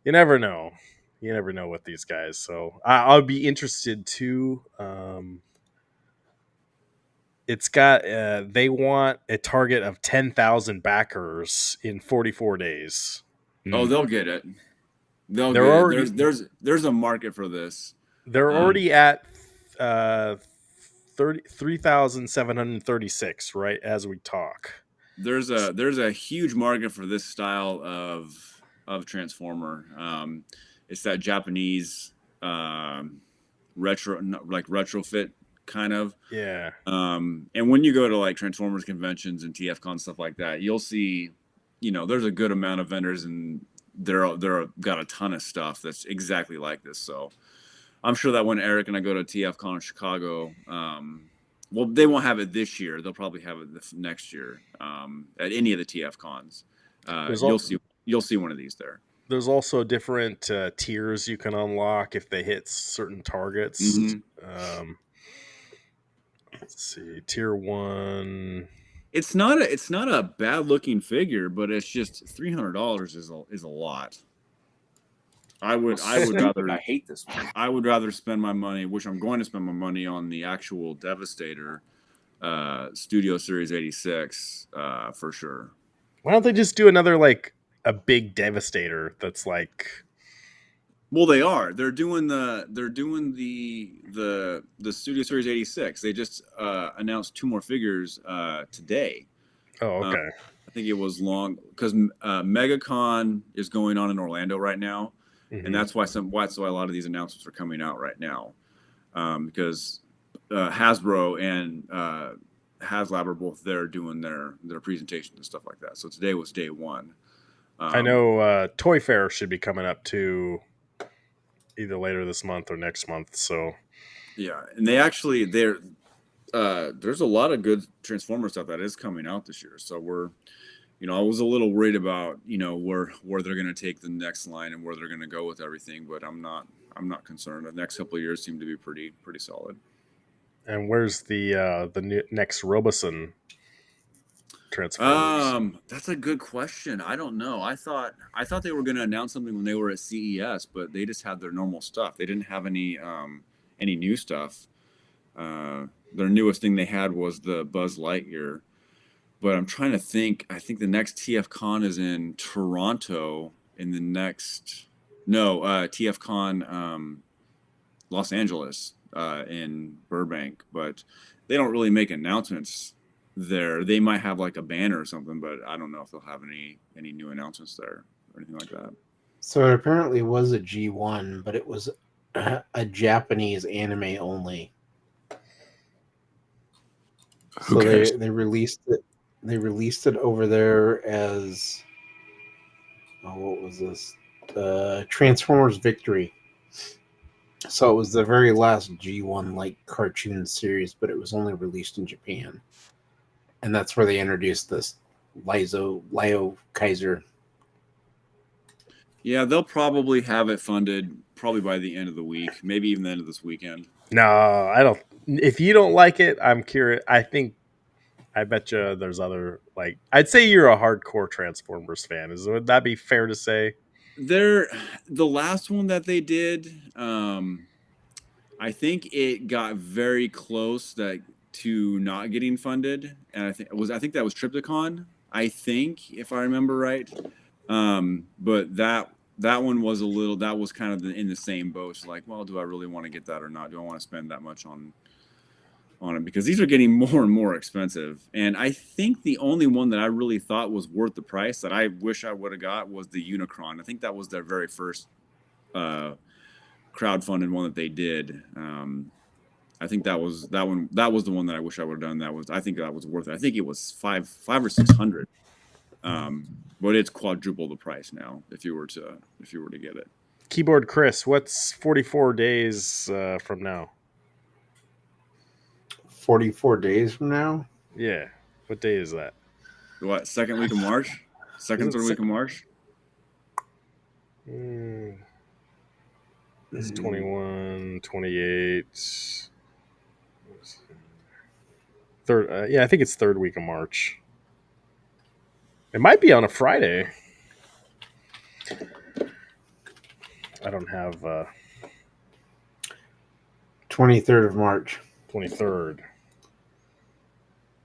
you never know. You never know with these guys. So I'll be interested too. It's got they want a target of 10,000 backers in 44 days. Oh, they'll get it. There's a market for this. They're already at 3,736 right as we talk. There's a huge market for this style of Transformer. It's that Japanese retrofit kind of. Yeah. And when you go to like Transformers conventions and TFCon stuff like that, you'll see, there's a good amount of vendors, and they're got a ton of stuff that's exactly like this. So I'm sure that when Eric and I go to TFCon in Chicago, well, they won't have it this year. They'll probably have it next year at any of the TFCons. You'll see one of these there. There's also different tiers you can unlock if they hit certain targets. Mm-hmm. Let's see, tier 1. It's not a bad looking figure, but it's just $300 is a lot. I would rather. I hate this one. I would rather spend my money, which I'm going to spend my money on, the actual Devastator Studio Series 86 for sure. Why don't they just do another like a big Devastator that's like? Well, they are. They're doing the Studio Series 86. They just announced 2 more figures today. Oh, okay. I think it was long because MegaCon is going on in Orlando right now, and that's why a lot of these announcements are coming out right now. because Hasbro and HasLab are both there doing their presentations and stuff like that. So today was day one. I know Toy Fair should be coming up too, either later this month or next month. So yeah, and there's a lot of good Transformer stuff that is coming out this year. So we're, I was a little worried about, where they're going to take the next line and where they're going to go with everything, but I'm not concerned. The next couple of years seem to be pretty solid. And where's the next Roboson Transformers? That's a good question. I don't know. I thought they were going to announce something when they were at CES, but they just had their normal stuff. They didn't have any new stuff. Their newest thing they had was the Buzz Lightyear. But I'm trying to think. I think the next TFCon is in Toronto. TFCon Los Angeles in Burbank. But they don't really make announcements there. They might have like a banner or something, but I don't know if they'll have any new announcements there or anything like that. So it apparently was a G1, but it was a Japanese anime only. So they released it. They released it over there as what was this? Transformers Victory. So it was the very last G1 like cartoon series, but it was only released in Japan, and that's where they introduced this Lio Kaiser. Yeah, they'll probably have it funded probably by the end of the week, maybe even the end of this weekend. No, I don't. If you don't like it, I'm curious. I bet you there's other, like, I'd say you're a hardcore Transformers fan. Would that be fair to say? The last one that they did, I think it got very close to not getting funded, and I think that was Triptychon. I think, if I remember right, but that one was that was kind of in the same boat. It's like, well, do I really want to get that or not? Do I want to spend that much on it? Because these are getting more and more expensive. And I think the only one that I really thought was worth the price that I wish I would have got was the Unicron. I think that was their very first crowdfunded one that they did. I think that was the one that I wish I would have done. I think that was worth it. I think it was $500 or $600. But it's quadruple the price now if you were to get it. Keyboard Chris, what's 44 days from now? 44 days from now? Yeah. What day is that? What, second week of March? Third week of March? It's 21, 28. Third, I think it's third week of March. It might be on a Friday. I don't have 23rd of March. 23rd.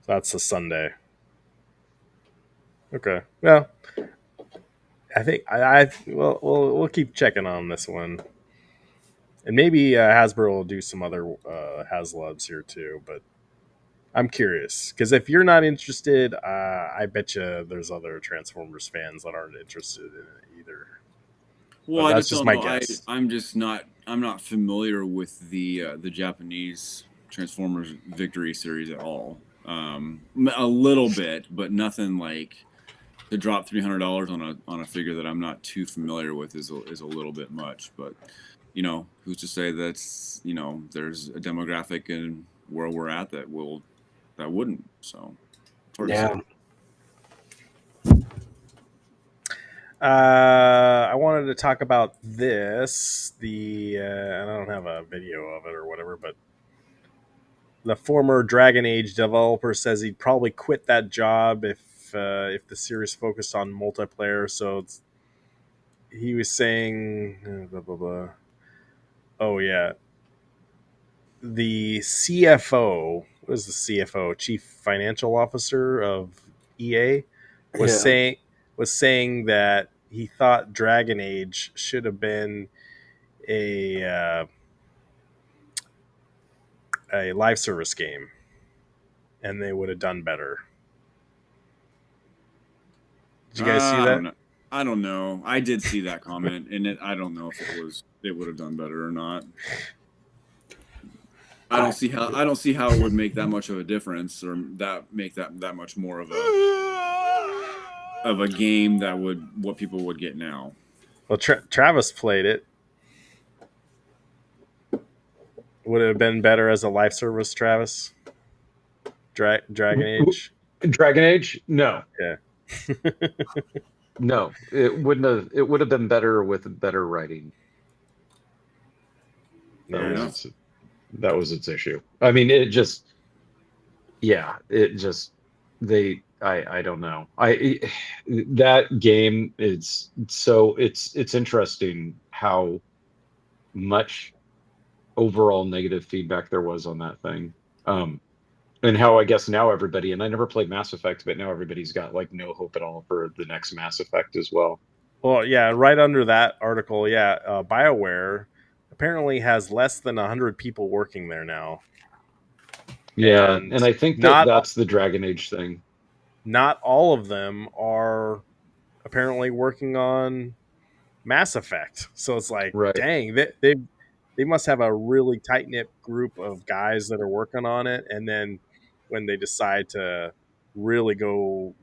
That's a Sunday. Okay. Well, I think we'll keep checking on this one, and maybe Hasbro will do some other HasLabs here too. But I'm curious because if you're not interested, I bet you there's other Transformers fans that aren't interested in it either. Well, that's just my guess. I'm not familiar with the Japanese Transformers Victory series at all. A little bit, but nothing like to drop $300 on a figure that I'm not too familiar with is a little bit much. But who's to say that's there's a demographic in where we're at that wouldn't. So it's hard to say. I wanted to talk about this. And I don't have a video of it or whatever, but the former Dragon Age developer says he'd probably quit that job if the series focused on multiplayer. So he was saying, blah, blah, blah. Oh yeah, the CFO. What is the CFO? Chief Financial Officer of EA was saying that he thought Dragon Age should have been a live service game, and they would have done better. Did you guys see that? I don't know. I did see that comment, and I don't know if it would have done better or not. I don't see how it would make that much of a difference, or make that much more of a game that what people would get now. Well, Travis played it. Would it have been better as a live service, Travis? Dragon Age? Dragon Age? No. Yeah. No. It wouldn't have. It would have been better with better writing. Fair enough. That was its issue. I mean, it just, yeah, it just, I don't know. That game is so, it's interesting how much overall negative feedback there was on that thing. And how I guess now everybody, and I never played Mass Effect, but now everybody's got like no hope at all for the next Mass Effect as well. Well, yeah, right under that article, yeah, BioWare apparently has less than 100 people working there now. Yeah, and I think that's the Dragon Age thing. Not all of them are apparently working on Mass Effect. So it's like, Right. dang, they must have a really tight-knit group of guys that are working on it, and then when they decide to really go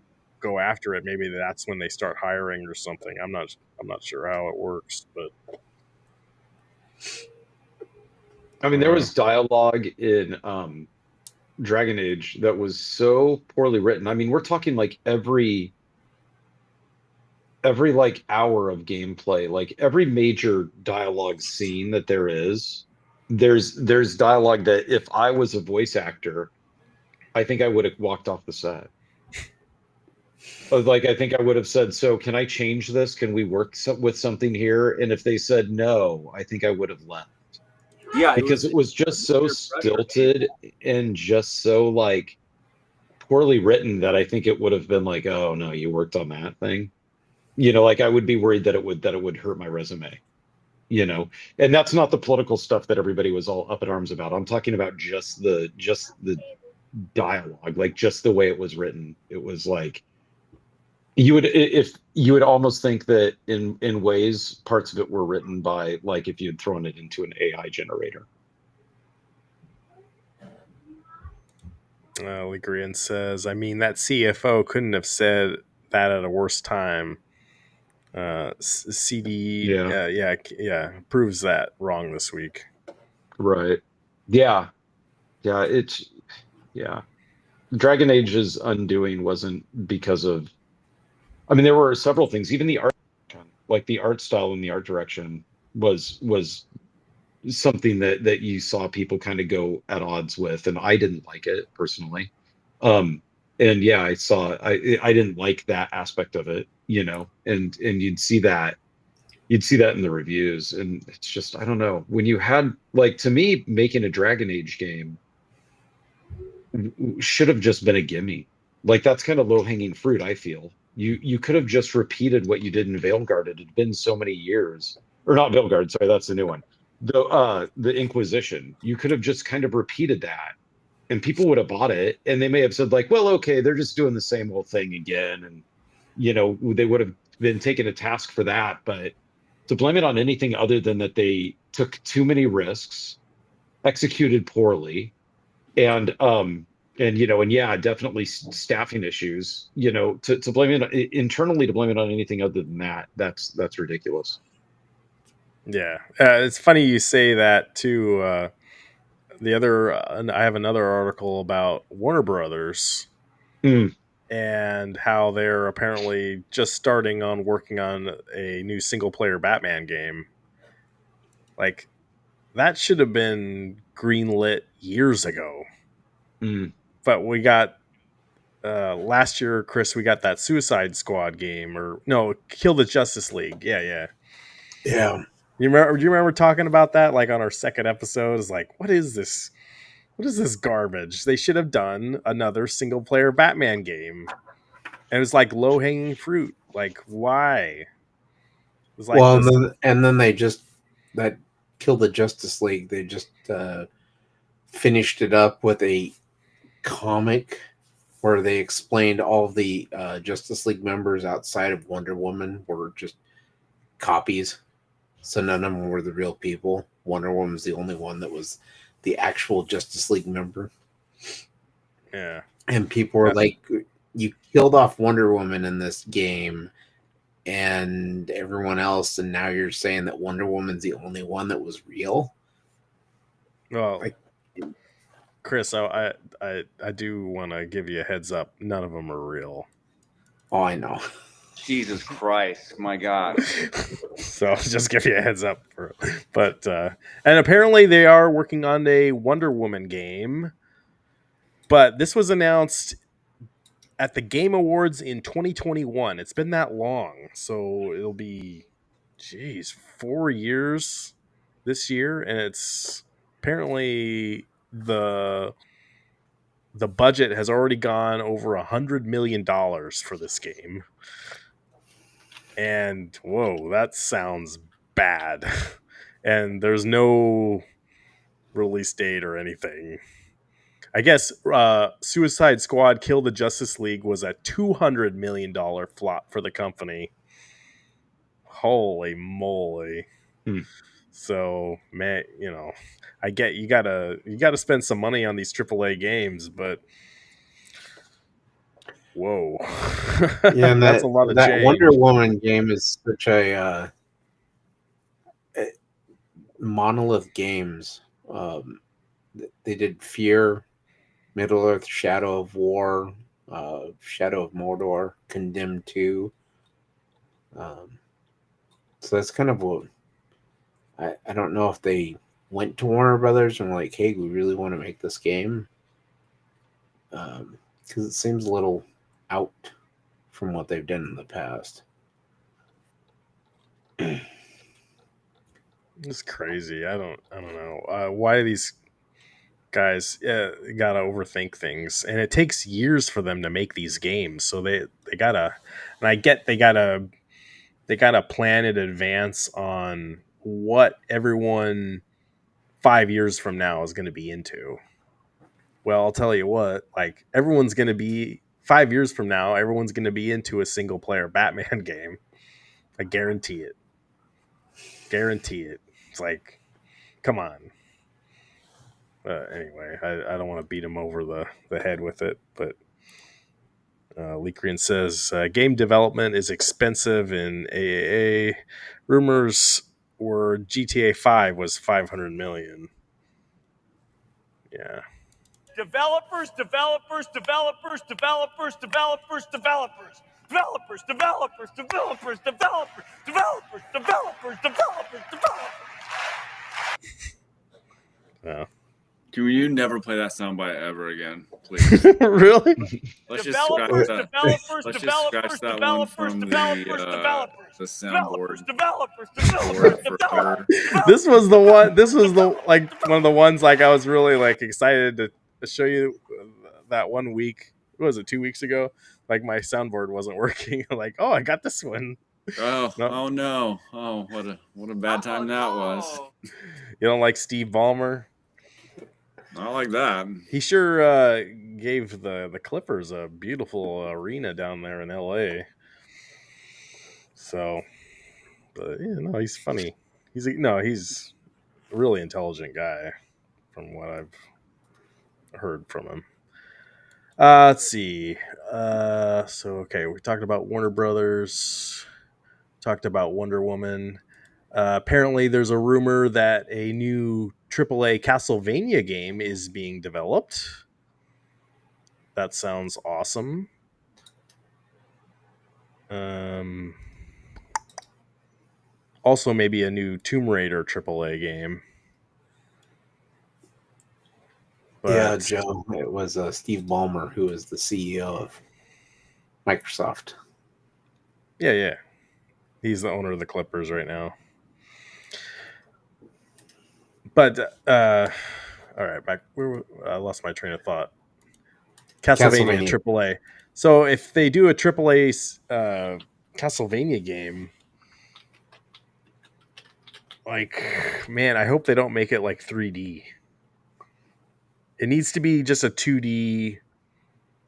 after it, maybe that's when they start hiring or something. I'm not sure how it works, but I mean, there was dialogue in Dragon Age that was so poorly written. I mean, we're talking like every like hour of gameplay, like every major dialogue scene that there is, there's dialogue that if I was a voice actor, I think I would have walked off the set. Like, I think I would have said, so can I change this? Can we work with something here? And if they said no, I think I would have left. Yeah, Because it was just so stilted and just so like poorly written that I think it would have been like, oh no, you worked on that thing. You know, like I would be worried that it would hurt my resume. You know, and that's not the political stuff that everybody was all up in arms about. I'm talking about just the dialogue, like just the way it was written. It was like you would almost think that in ways parts of it were written by, like, if you had thrown it into an AI generator. Ligrian says, I mean, that CFO couldn't have said that at a worse time. CD, yeah, proves that wrong this week. Right. Yeah. Dragon Age's undoing wasn't because of, I mean, there were several things. Even the art, like the art style and the art direction was something that you saw people kind of go at odds with, and I didn't like it personally. And yeah, I didn't like that aspect of it, you know, and you'd see that in the reviews, and it's just, I don't know, when you had, like, to me, making a Dragon Age game should have just been a gimme. Like, that's kind of low-hanging fruit, I feel. You could have just repeated what you did in Veilguard. It had been so many years. Or not Veilguard, sorry, that's the new one. The Inquisition. You could have just kind of repeated that, and people would have bought it, and they may have said, like, well, okay, they're just doing the same old thing again, and, you know, they would have been taken to task for that. But to blame it on anything other than that they took too many risks, executed poorly, and you know, and yeah, definitely staffing issues, you know, to blame it internally, to blame it on anything other than that, that's ridiculous. Yeah, it's funny you say that too. The other, I have another article about Warner Brothers and how they're apparently just starting on working on a new single player Batman game. Like, that should have been greenlit years ago. But we got last year, Chris, we got that Suicide Squad game, or no, Kill the Justice League. Yeah. You remember talking about that, like, on our second episode? Is like, what is this? What is this garbage? They should have done another single player Batman game. And it was like low hanging fruit. Like, why? It was like, well, and then they just, that Kill the Justice League, they just finished it up with a comic where they explained all the Justice League members outside of Wonder Woman were just copies. So none of them were the real people. Wonder Woman's the only one that was the actual Justice League member. Yeah. And people were like, you killed off Wonder Woman in this game and everyone else, and now you're saying that Wonder Woman's the only one that was real? Well, Like, Chris, I do want to give you a heads up. None of them are real. oh, I know. Jesus Christ, my God. So I'll just give you a heads up. But and apparently they are working on a Wonder Woman game. But this was announced at the Game Awards in 2021. It's been that long. So it'll be 4 years this year, and it's apparently the budget has already gone over $100 million for this game. And whoa, that sounds bad. And there's no release date or anything. I guess Suicide Squad Kill the Justice League was a $200 million flop for the company. Holy moly. So, man, I get you gotta spend some money on these AAA games, but whoa. Yeah, and that's a lot of that change. Wonder Woman game is such a Monolith Games. They did Fear, Middle Earth, Shadow of War, Shadow of Mordor, Condemned 2. So that's kind of what I don't know if they went to Warner Brothers and were like, hey, we really want to make this game. Because it seems a little out from what they've done in the past. It's crazy. I don't know. Why these guys gotta overthink things, and it takes years for them to make these games. So they gotta, and I get they gotta plan in advance on what everyone 5 years from now is going to be into. Well, I'll tell you what, like everyone's going to be 5 years from now, everyone's going to be into a single player Batman game. I guarantee it. Guarantee it. It's like, come on. Anyway, I don't want to beat him over the head with it, but Leakrian says game development is expensive in AAA. Rumors were GTA 5 was 500 million. Yeah. Developers, developers, developers, developers, developers, developers. Developers, developers, developers, developers, developers, developers, developers, developers. Yeah. Can you never play that soundbite ever again, please? Really? Let's just scratch Developers, that. developers, Let's just developers, scratch that one developers, from developers, developers. the soundboard Developers, for developers, forever. This was the one. This was the like one of the ones like I was really like excited to show you that one week. What was it, 2 weeks ago? Like my soundboard wasn't working. Like, oh, I got this one. Oh, No. oh no! Oh, what a bad time that was. You don't like Steve Ballmer? Not like that. He sure gave the Clippers a beautiful arena down there in LA. So, but yeah, no, he's funny. He's a really intelligent guy, from what I've heard from him. Let's see. So okay, we talked about Warner Brothers. Talked about Wonder Woman. Apparently, there's a rumor that a new AAA Castlevania game is being developed. That sounds awesome. Also, maybe a new Tomb Raider AAA game. But, yeah, Joe, it was Steve Ballmer, who is the CEO of Microsoft. Yeah. He's the owner of the Clippers right now. But, all right, back. I lost my train of thought. Castlevania AAA. So if they do a AAA Castlevania game, like, man, I hope they don't make it like 3D. It needs to be just a 2D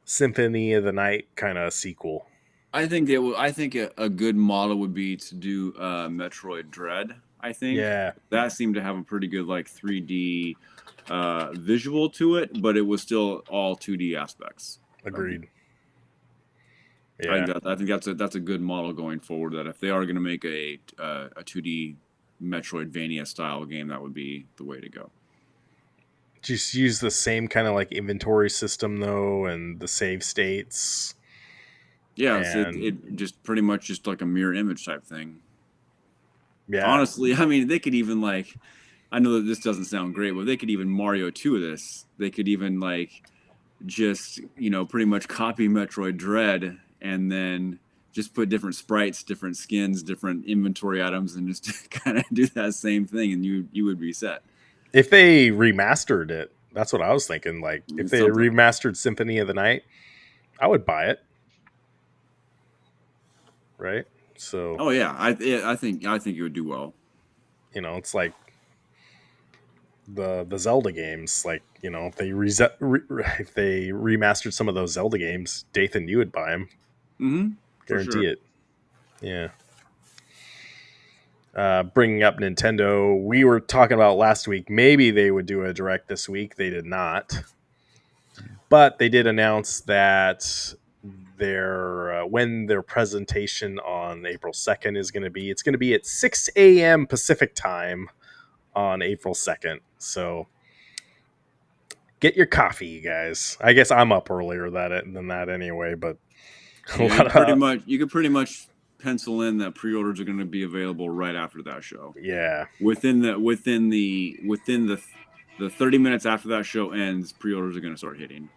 Symphony of the Night kind of sequel. I think it will. I think a good model would be to do Metroid Dread. I think. Yeah. That seemed to have a pretty good like 3D visual to it, but it was still all 2D aspects. Agreed. I think that's a good model going forward. That if they are going to make a 2D Metroidvania style game, that would be the way to go. Just use the same kind of like inventory system though, and the save states. Yeah, and... it just pretty much just like a mirror image type thing. Yeah. Honestly, I mean, they could even like, I know that this doesn't sound great, but they could even Mario 2 of this. They could even like just, pretty much copy Metroid Dread and then just put different sprites, different skins, different inventory items, and just kind of do that same thing, and you would be set. If they remastered it, that's what I was thinking. Like, if they remastered Symphony of the Night, I would buy it. Right? So. Oh yeah, I think it would do well. It's like the Zelda games. Like, if they if they remastered some of those Zelda games, Dathan, you would buy them. Mm-hmm. Guarantee it. Yeah. Bringing up Nintendo, we were talking about last week, maybe they would do a direct this week. They did not. But they did announce that when their presentation on April 2nd is going to be, it's going to be at 6 a.m. Pacific time on April 2nd. So get your coffee, you guys. I guess I'm up earlier than that anyway, but you could pretty much pencil in that pre-orders are going to be available right after that show. Yeah. Within the 30 minutes after that show ends, pre-orders are going to start hitting.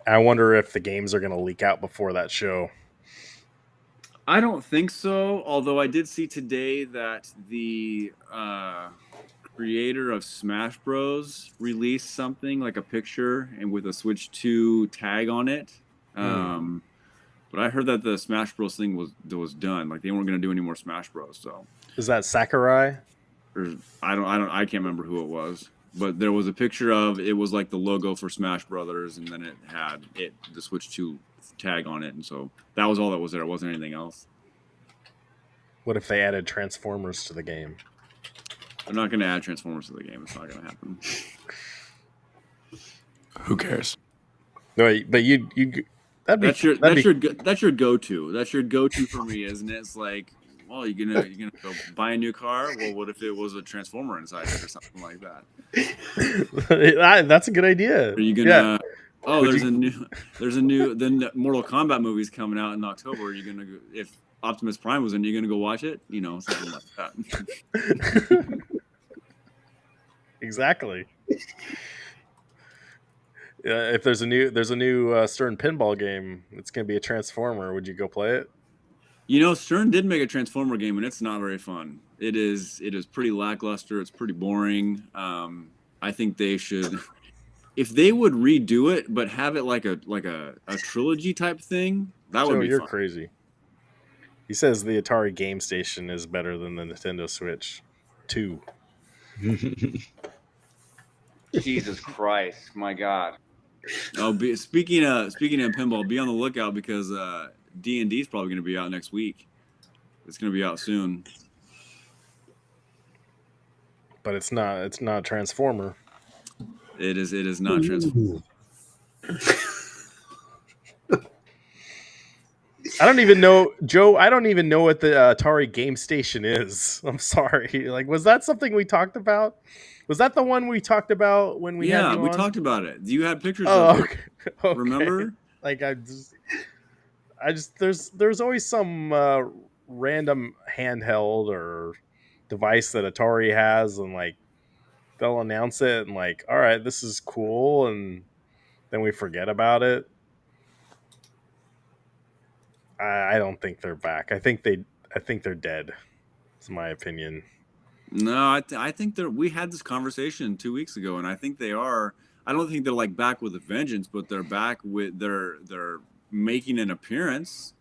I wonder if the games are going to leak out before that show. I don't think so, although I did see today that the creator of Smash Bros released something like a picture and with a Switch 2 tag on it. But I heard that the Smash Bros thing was done. Like, they weren't going to do any more Smash Bros. So is that Sakurai? I can't remember who it was. But there was a picture of it was like the logo for Smash Brothers, and then it had the Switch 2 tag on it, and so that was all that was there. It wasn't anything else. What if they added Transformers to the game? They're not going to add Transformers to the game. It's not going to happen. Who cares? No, but you that's your go-to. That's your go-to for me, isn't it? It's like, well, you're gonna go buy a new car. Well, what if it was a Transformer inside it or something like that? That's a good idea. Are you gonna? Yeah. Oh, there's a new. Then the Mortal Kombat movie's coming out in October. Are you gonna go, if Optimus Prime was in, you gonna go watch it? Something like that. Exactly. If there's a new Stern pinball game, it's gonna be a Transformer. Would you go play it? Stern did make a Transformer game, and it's not very fun. It is pretty lackluster. It's pretty boring. I think they should, if they would redo it, but have it like a trilogy type thing. That would be you're fun. Crazy. He says the Atari Game Station is better than the Nintendo Switch 2. Jesus Christ, my God. Oh, speaking of pinball, be on the lookout because D&D is probably going to be out next week. It's going to be out soon. But it's not Transformer. It is not Transformer. I don't even know, Joe. I don't even know what the Atari Game Station is. I'm sorry. Like, was that something we talked about? Was that the one we talked about when we had you we on? Talked about it. You had pictures of it. Okay. Remember? Like, I just there's always some random handheld or device that Atari has, and like they'll announce it and like, all right, this is cool, and then we forget about it. I don't think they're back. I think they're dead. It's my opinion. No, I think we had this conversation 2 weeks ago, and I think they are. I don't think they're like back with a vengeance, but they're back with they're making an appearance.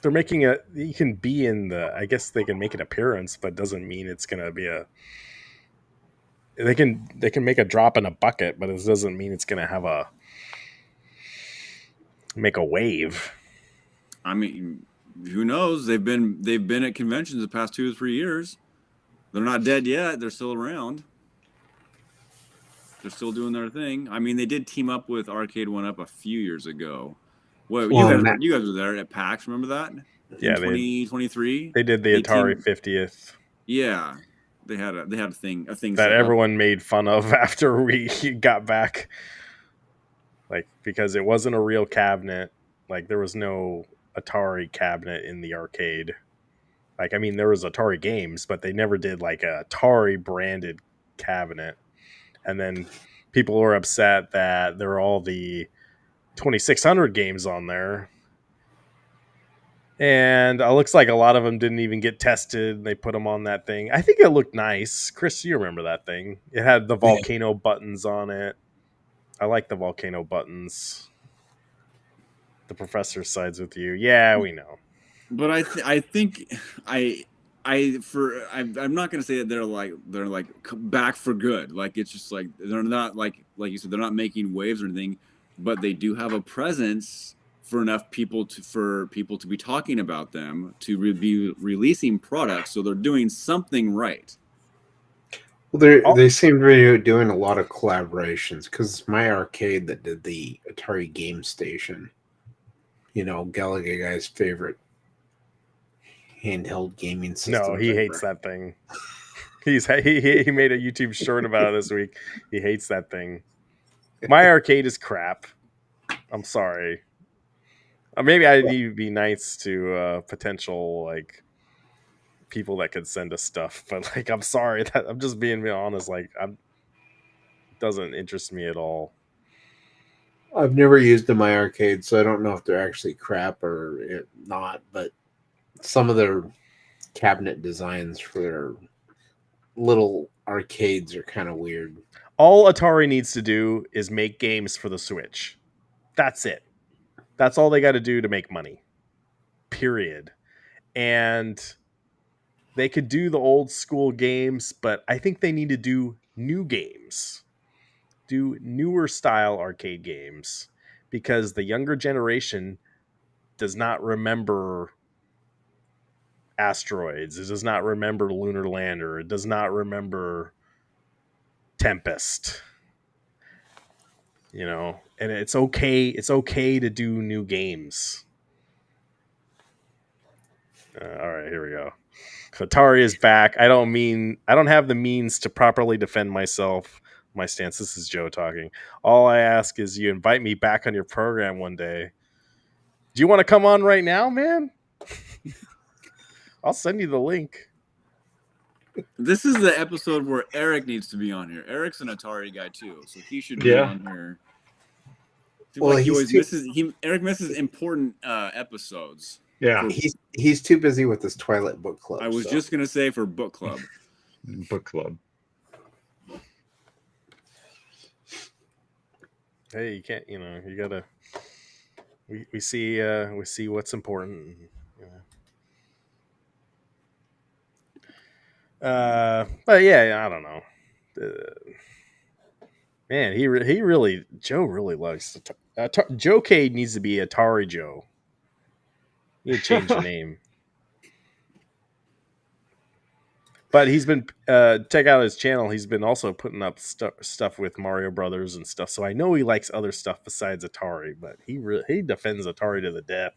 They're making you can be in the, I guess they can make an appearance, but doesn't mean it's going to be they can make a drop in a bucket, but it doesn't mean it's going to make a wave. I mean, who knows? They've been at conventions the past 2 or 3 years. They're not dead yet. They're still around. They're still doing their thing. I mean, they did team up with Arcade One Up a few years ago. Well, Well, you guys were there at PAX. Remember that in Yeah, 2023? they did the Atari 50th Yeah, they had a thing that set everyone made fun of after we got back, like because it wasn't a real cabinet. Like there was no Atari cabinet in the arcade. Like I mean, there was Atari games, but they never did like a Atari branded cabinet. And then people were upset that there were all the 2600 games on there. And it looks like a lot of them didn't even get tested. They put them on that thing. I think it looked nice. Chris, you remember that thing? It had the volcano buttons on it. I like the volcano buttons. The professor sides with you. Yeah, we know. But I think I'm not gonna say that they're like back for good. Like it's just like they're not like you said, they're not making waves or anything, but they do have a presence for enough people to be talking about them, to be releasing products, so they're doing something right. Well, they seem to be doing a lot of collaborations because my arcade that did the Atari Game Station, Gallagher guy's favorite handheld gaming system. No, he hates that thing. He made a YouTube short about it this week. He hates that thing. My arcade is crap. I'm sorry. Maybe I need to be nice to potential like people that could send us stuff, but like I'm sorry that I'm just being honest. Like it doesn't interest me at all. I've never used the My Arcade, so I don't know if they're actually crap or not. But some of their cabinet designs for their little arcades are kind of weird. All Atari needs to do is make games for the Switch. That's it. That's all they got to do to make money. Period. And they could do the old school games, but I think they need to do new games. Do newer style arcade games because the younger generation does not remember Asteroids. It does not remember Lunar Lander. It does not remember Tempest. And it's okay. It's okay to do new games. All right, here we go. Atari is back. I don't have the means to properly defend myself. My stance. This is Joe talking. All I ask is you invite me back on your program one day. Do you want to come on right now, man? I'll send you the link. This is the episode where Eric needs to be on here. Eric's an Atari guy too, so he should be on here. Well, Eric misses important episodes. Yeah, he's too busy with his Twilight book club. I was just gonna say for book club. Book club. Hey, you can't. You gotta. We see what's important. But yeah, I don't know. Man, Joe really likes Joe Cade needs to be Atari Joe. You need to change the name. But he's been check out his channel. He's been also putting up stuff with Mario Brothers and stuff. So I know he likes other stuff besides Atari. But he defends Atari to the death.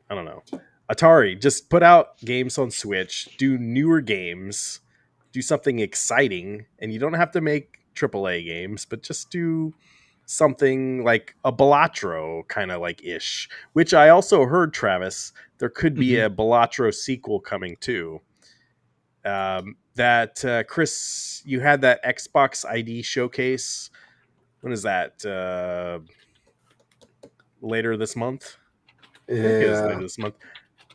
I don't know. Atari, just put out games on Switch. Do newer games. Do something exciting, and you don't have to make AAA games, but just do something like a Balatro kind of like ish. Which I also heard, Travis, there could be a Balatro sequel coming too. Chris, you had that Xbox ID showcase. When is that? Later this month? I think it is later this month.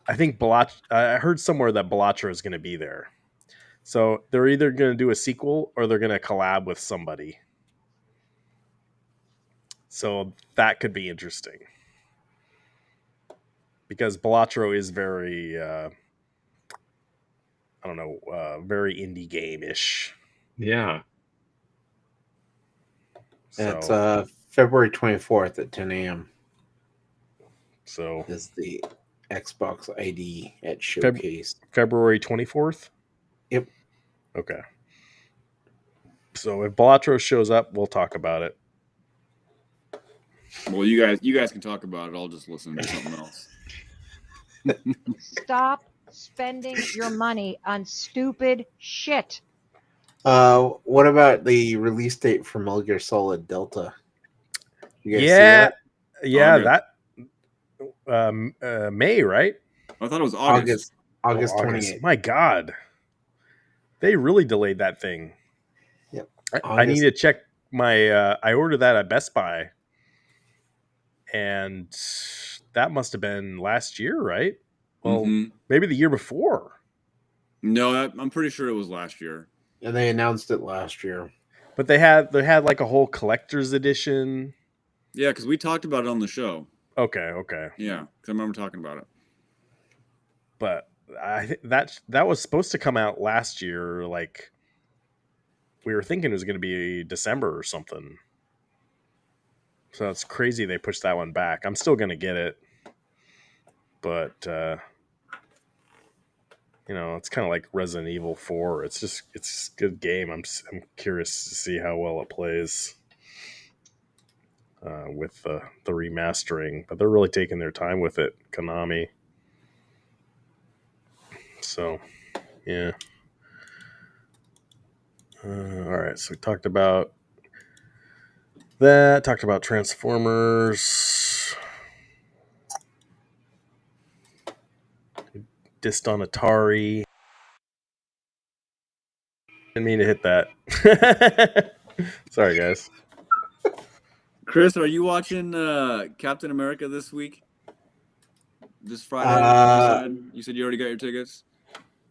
I think I heard somewhere that Balatro is going to be there. So they're either going to do a sequel or they're going to collab with somebody. So that could be interesting. Because Balatro is very, very indie game-ish. Yeah. That's February 24th at 10 a.m. So is the Xbox ID at Showcase. February 24th? Yep. Okay. So if Balatro shows up, we'll talk about it. Well, you guys can talk about it. I'll just listen to something else. Stop spending your money on stupid shit. What about the release date for Metal Gear Solid Delta? You guys see Yeah, that? yeah, August. that May, right? I thought it was August. August Oh, 28th. My God, they really delayed that thing. Yep. I need to check my. I ordered that at Best Buy, and that must have been last year, right? Well, maybe the year before. No, I'm pretty sure it was last year. And they announced it last year. But they had like a whole collector's edition. Yeah, because we talked about it on the show. Okay. Yeah, because I remember talking about it. But I think that was supposed to come out last year. Like we were thinking it was going to be December or something. So it's crazy they pushed that one back. I'm still going to get it, but it's kind of like Resident Evil 4. It's a good game. I'm curious to see how well it plays with the remastering, but they're really taking their time with it, Konami. So, yeah. All right, so we talked about that. Talked about Transformers. Dissed on Atari. Didn't mean to hit that. Sorry, guys. Chris, are you watching Captain America this week? This Friday? You said you already got your tickets?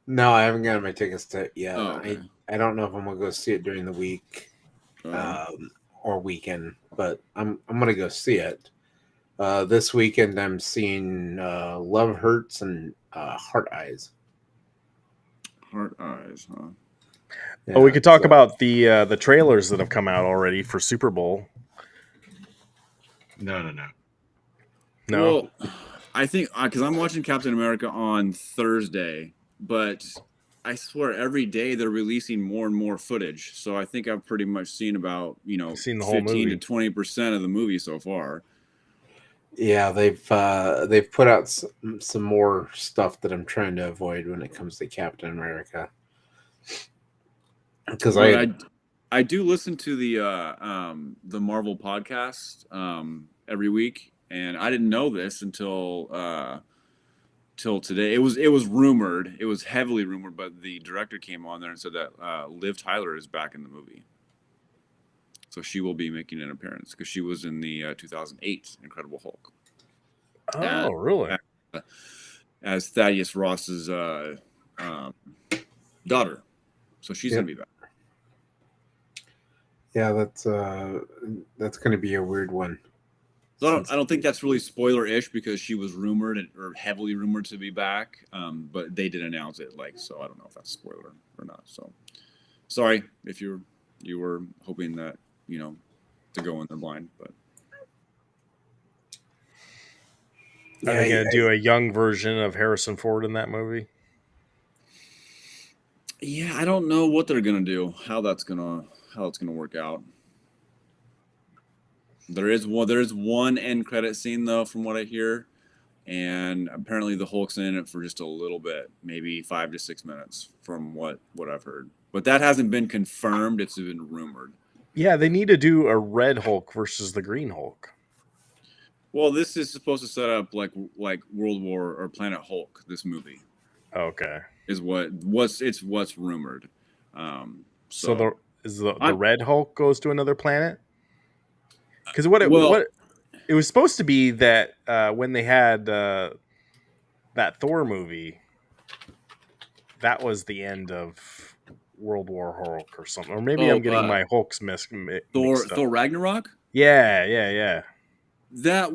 No, I haven't gotten my tickets yet. Oh, okay. I don't know if I'm gonna go see it during the week or weekend, but I'm gonna go see it. This weekend I'm seeing Love Hurts and Heart Eyes. Heart Eyes, huh? Yeah, we could talk about the trailers that have come out already for Super Bowl. No. Well, I think because I'm watching Captain America on Thursday, but I swear every day they're releasing more and more footage. So I think I've pretty much seen about seen the whole 15 movie. to 20% of the movie so far. Yeah, they've put out some more stuff that I'm trying to avoid when it comes to Captain America. Because I do listen to the Marvel podcast every week, and I didn't know this until today. It was rumored. It was heavily rumored, but the director came on there and said that Liv Tyler is back in the movie. So she will be making an appearance because she was in the 2008 Incredible Hulk. Oh, really? As Thaddeus Ross's daughter. So she's going to be back. Yeah, that's going to be a weird one. So I don't think that's really spoiler-ish because she was rumored or heavily rumored to be back, but they did announce it. So I don't know if that's spoiler or not. So sorry if you were hoping that to go in the blind, but are they going to do a young version of Harrison Ford in that movie? Yeah, I don't know what they're going to do. How it's going to work out. There is one end credit scene though, from what I hear, and apparently the Hulk's in it for just a little bit, maybe 5 to 6 minutes, from what I've heard. But that hasn't been confirmed; it's been rumored. Yeah, they need to do a Red Hulk versus the Green Hulk. Well, this is supposed to set up like World War or Planet Hulk. This movie, okay, is what's rumored. So the Red Hulk goes to another planet. Because what it was supposed to be that when they had that Thor movie, that was the end of World War Hulk or something, or maybe I'm getting my Hulks mixed up. Thor Ragnarok. Yeah. That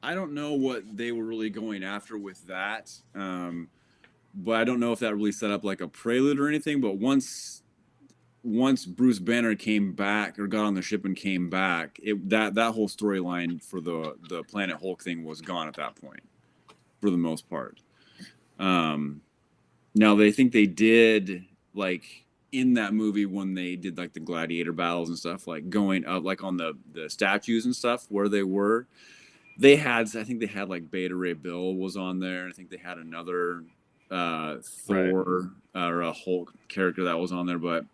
I don't know what they were really going after with that, but I don't know if that really set up like a prelude or anything. But once Bruce Banner came back or got on the ship and came back, that whole storyline for the Planet Hulk thing was gone at that point. for the most part. Now they think they did like in that movie when they did like the gladiator battles and stuff, like going up like on the statues and stuff where they were. They had, I think they had like Beta Ray Bill was on there. I think they had another Thor or a Hulk character that was on there, but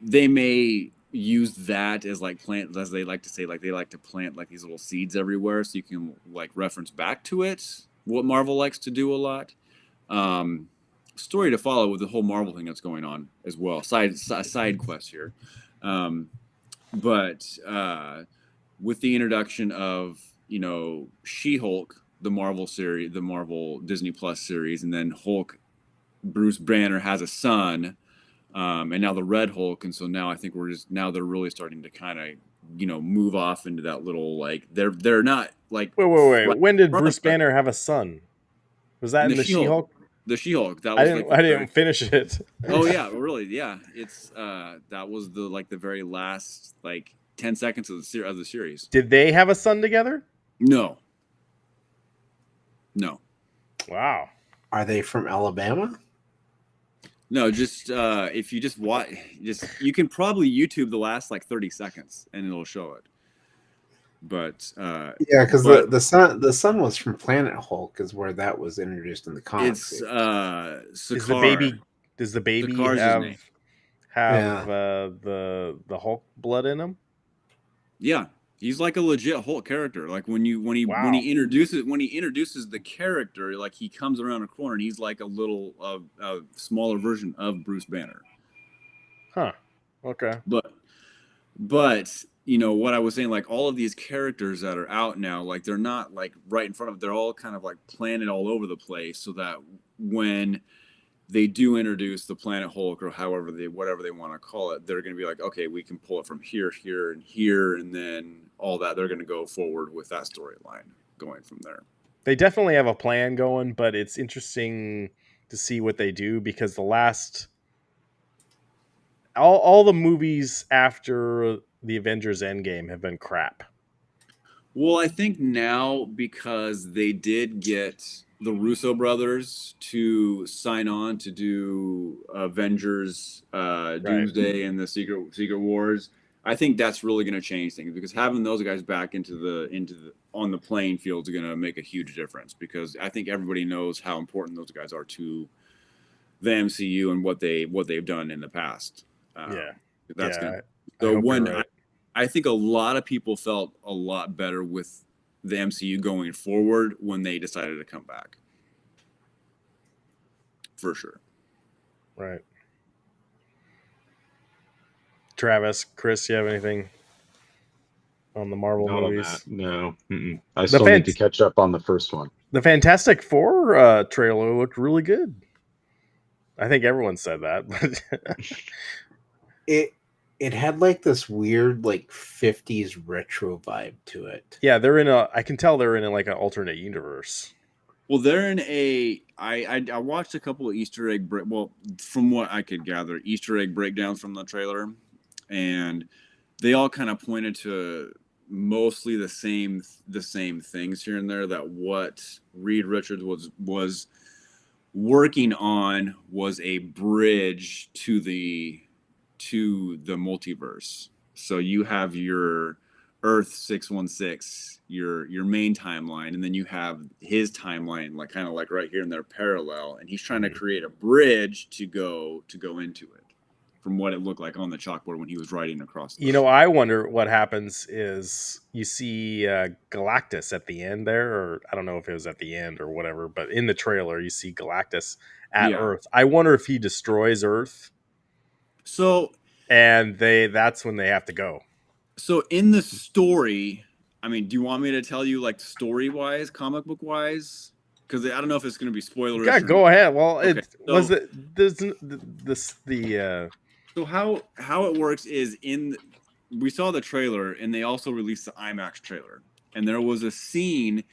they may use that as like plant, as they like to say, like they like to plant like these little seeds everywhere so you can like reference back to it. What Marvel likes to do a lot. Story to follow with the whole Marvel thing that's going on as well. Side quest here. But with the introduction of, you know, She-Hulk, the Marvel series, the Marvel Disney Plus series, and then Hulk, Bruce Banner has a son, and now the Red Hulk, and so now I think they're really starting to kind of, you know, move off into that little like they're not like Wait. When did Bruce Banner have a son? Was that in the She-Hulk? The She-Hulk. That I was didn't. like I didn't finish it. Oh yeah, really? Yeah, it's that was the very last like 10 seconds of the series. Did they have a son together? No. Wow. Are they from Alabama? No, just if you just watch, you can probably YouTube the last like 30 seconds and it'll show it. But yeah, because the son was from Planet Hulk, is where that was introduced in the comics. It's Sakaar. Does the baby Sakaar's have the Hulk blood in him? Yeah, he's like a legit Hulk character. Like when he introduces the character, like he comes around a corner and he's like a little a smaller version of Bruce Banner. Huh. Okay. But you know what I was saying, like all of these characters that are out now, like they're not like right in front of, they're all kind of like planted all over the place, so that when they do introduce the Planet Hulk or whatever they want to call it, they're going to be like, okay, we can pull it from here, here, and here, and then all that. They're going to go forward with that storyline going from there. They definitely have a plan going, but it's interesting to see what they do because the last all the movies after the Avengers Endgame have been crap. Well, I think now because they did get the Russo brothers to sign on to do Avengers, Doomsday, and the Secret Wars, I think that's really going to change things, because having those guys back on the playing field is going to make a huge difference, because I think everybody knows how important those guys are to the MCU and what they've done in the past. I think a lot of people felt a lot better with the MCU going forward when they decided to come back. For sure. Right. Travis, Chris, you have anything on the Marvel movies? No. I still need to catch up on the first one. The Fantastic Four trailer looked really good. I think everyone said that. It had like this weird like 50s retro vibe to it. Yeah, I can tell they're in like an alternate universe. Well, they're in I watched a couple of Easter egg from what I could gather, Easter egg breakdowns from the trailer, and they all kind of pointed to mostly the same things here and there, that what Reed Richards was working on was a bridge to the multiverse. So you have your Earth 616, your main timeline, and then you have his timeline, like kind of like right here in their parallel, and he's trying to create a bridge to go into it, from what it looked like on the chalkboard when he was writing across. I wonder what happens is you see Galactus at the end there, or I don't know if it was at the end or whatever, but in the trailer you see Galactus at Earth. I wonder if he destroys Earth. So, and that's when they have to go. So in the story, I mean, do you want me to tell you like story-wise, comic book-wise? Because I don't know if it's going to be spoilerish. Yeah, go ahead. Well, okay, So how it works is we saw the trailer, and they also released the IMAX trailer, and there was a scene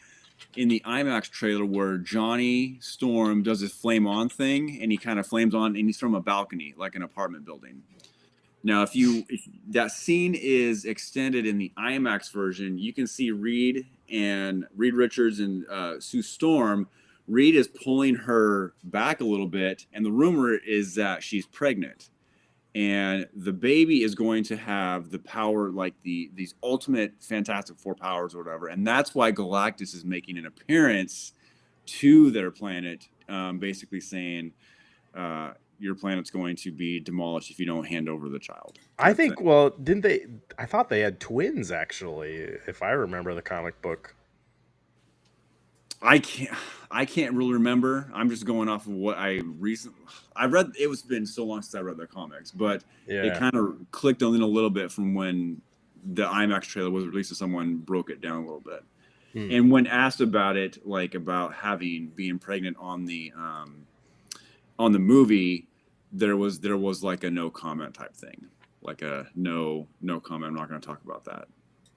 in the IMAX trailer where Johnny Storm does his flame on thing, and he kind of flames on, and he's from a balcony, like an apartment building. Now, if that scene is extended in the IMAX version, you can see Reed and Reed Richards and Sue Storm. Reed is pulling her back a little bit, and the rumor is that she's pregnant, and the baby is going to have the power, like these ultimate Fantastic Four powers or whatever, and that's why Galactus is making an appearance to their planet, basically saying, your planet's going to be demolished if you don't hand over the child. I think, well, didn't they? I thought they had twins, actually, if I remember the comic book. I can't really remember. I'm just going off of what I read. It was been so long since I read the comics, but it kind of clicked on in a little bit from when the IMAX trailer was released, and someone broke it down a little bit. And when asked about it, like about being pregnant on the movie, there was like a no comment type thing, like a no comment. I'm not going to talk about that.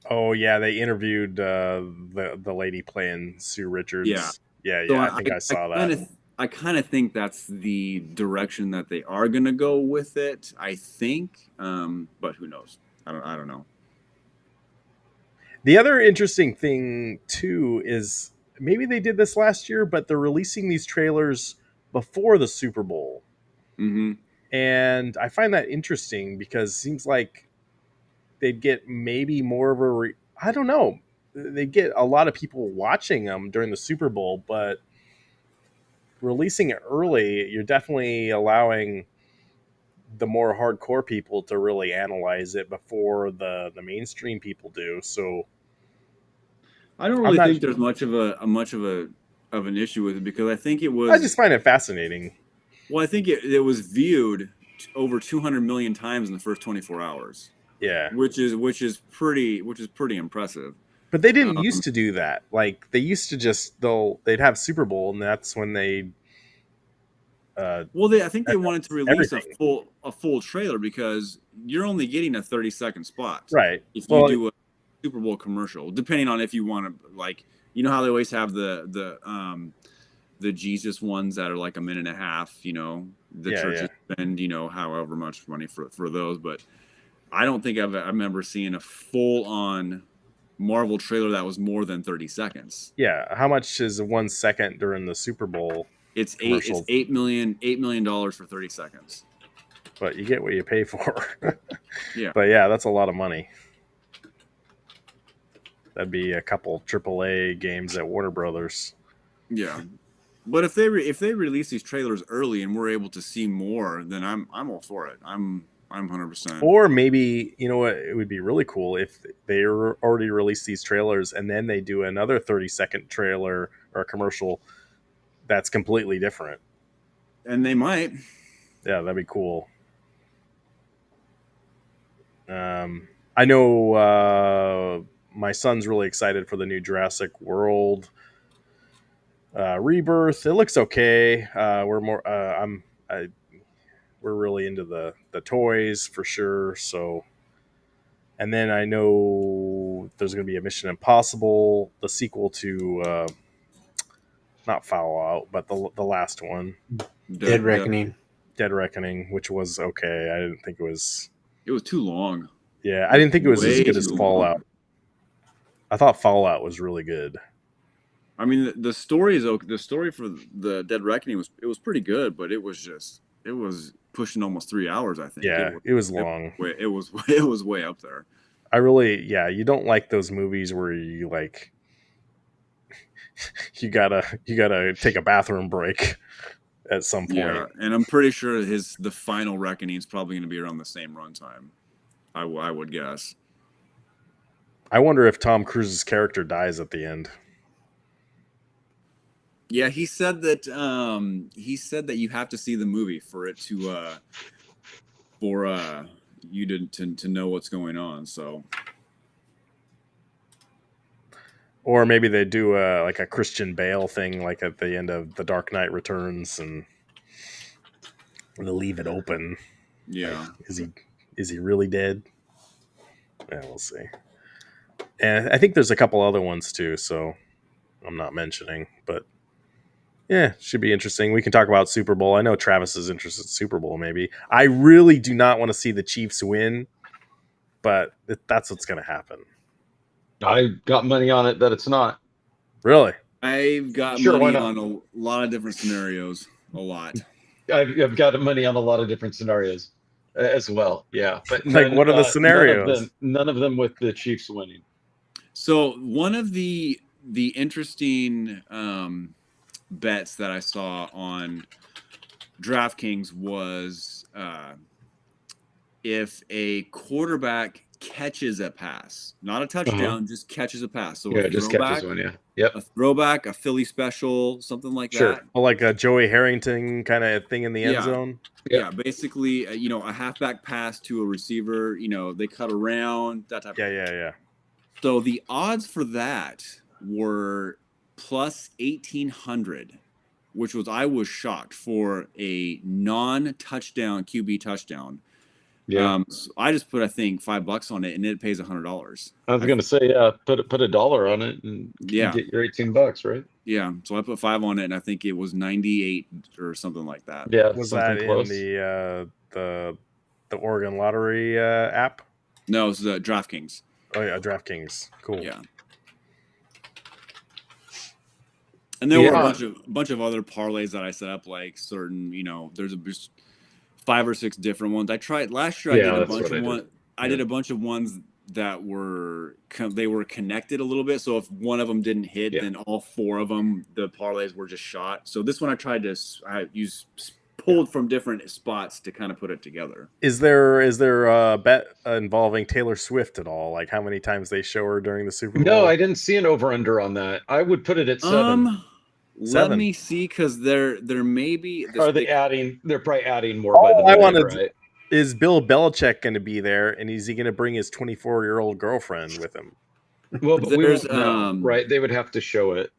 Oh yeah, they interviewed the lady playing Sue Richards. Yeah. So I think I saw that. I kind of think that's the direction that they are going to go with it. I think, but who knows? I don't know. The other interesting thing too is maybe they did this last year, but they're releasing these trailers before the Super Bowl, and I find that interesting because it seems like they'd get maybe more of a I don't know. They get a lot of people watching them during the Super Bowl, but releasing it early, you're definitely allowing the more hardcore people to really analyze it before the mainstream people do. So I don't really think there's much of an issue with it, because I think it was. I just find it fascinating. Well, I think it was viewed over 200 million times in the first 24 hours. Yeah, which is pretty impressive. But they didn't used to do that. Like they used to just they'd have Super Bowl, and that's when they. I think they wanted to release a full trailer, because you're only getting a 30-second spot, right? If you do a Super Bowl commercial, depending on if you want to, like, you know how they always have the Jesus ones that are like a minute and a half. You know, the churches spend however much money for those, but I don't think I remember seeing a full-on Marvel trailer that was more than 30 seconds. Yeah, how much is 1 second during the Super Bowl? It's $8 million for 30 seconds. But you get what you pay for. Yeah. But yeah, that's a lot of money. That'd be a couple AAA games at Warner Brothers. Yeah. But if they release these trailers early and we're able to see more, then I'm all for it. I'm 100%. Or maybe, you know what, it would be really cool if they already released these trailers and then they do another 30-second trailer or a commercial that's completely different. And they might. Yeah, that'd be cool. I know my son's really excited for the new Jurassic World Rebirth. It looks okay. We're really into the toys for sure. So, and then I know there's going to be a Mission Impossible, the sequel to not Fallout, but the last one, Dead Reckoning. Dead Reckoning, which was okay. I didn't think it was. It was too long. Yeah, I didn't think it was as good as Fallout. Long. I thought Fallout was really good. I mean, the story is okay. The story for the Dead Reckoning was pretty good, but it was pushing almost 3 hours, I think. Yeah, it was long. It was way up there. You don't like those movies where you like you gotta take a bathroom break at some point. Yeah, and I'm pretty sure the final Reckoning is probably going to be around the same runtime. I would guess. I wonder if Tom Cruise's character dies at the end. Yeah, he said that you have to see the movie for it to for you to know what's going on. So, or maybe they do like a Christian Bale thing, like at the end of The Dark Knight Returns, and they leave it open. Yeah, like, is he really dead? Yeah, we'll see. And I think there's a couple other ones too, so I'm not mentioning, but. Yeah, should be interesting. We can talk about Super Bowl. I know Travis is interested in Super Bowl, maybe. I really do not want to see the Chiefs win, but that's what's going to happen. I got money on it that it's not. Really? I've got Sure, why money not? on a lot of different scenarios. A lot. I've got money on a lot of different scenarios as well. Yeah, but Like, what are the scenarios? None of them with the Chiefs winning. So one of the interesting bets that I saw on DraftKings was if a quarterback catches a pass, not a touchdown, just catches a pass. So Yeah, a just throwback, catches one. Yeah. Yep. a throwback, a Philly special, something like Sure. that. Well, like a Joey Harrington kind of thing in the end Yeah. zone. Yep. Yeah, basically, a halfback pass to a receiver. They cut around, that type of thing. Yeah. So the odds for that were plus 1,800, which I was shocked for a non-touchdown QB touchdown. Yeah. So I just put, I think, $5 on it, and it pays $100. I was gonna say, put $1 on it and Yeah. get your $18, right? Yeah, so I put 5 on it, and I think it was 98 or something like that. Yeah, Was something that close. in the Oregon Lottery app? No, it's the DraftKings. Oh yeah, DraftKings. Cool. Yeah. And there were a bunch of other parlays that I set up, like certain, there's just 5 or 6 different ones. I tried last year. I did a bunch of ones. I did a bunch of ones that were connected a little bit. So if one of them didn't hit, then all 4 of them, the parlays were just shot. So this one I tried to pulled from different spots to kind of put it together. Is there a bet involving Taylor Swift at all? Like how many times they show her during the Super Bowl? No, I didn't see an over under on that. I would put it at 7. Let me see, because there may be. Are they adding? They're probably adding more by the minute, right? Is Bill Belichick going to be there, and is he going to bring his 24-year-old girlfriend with him? Well, but we won't know, right? They would have to show it.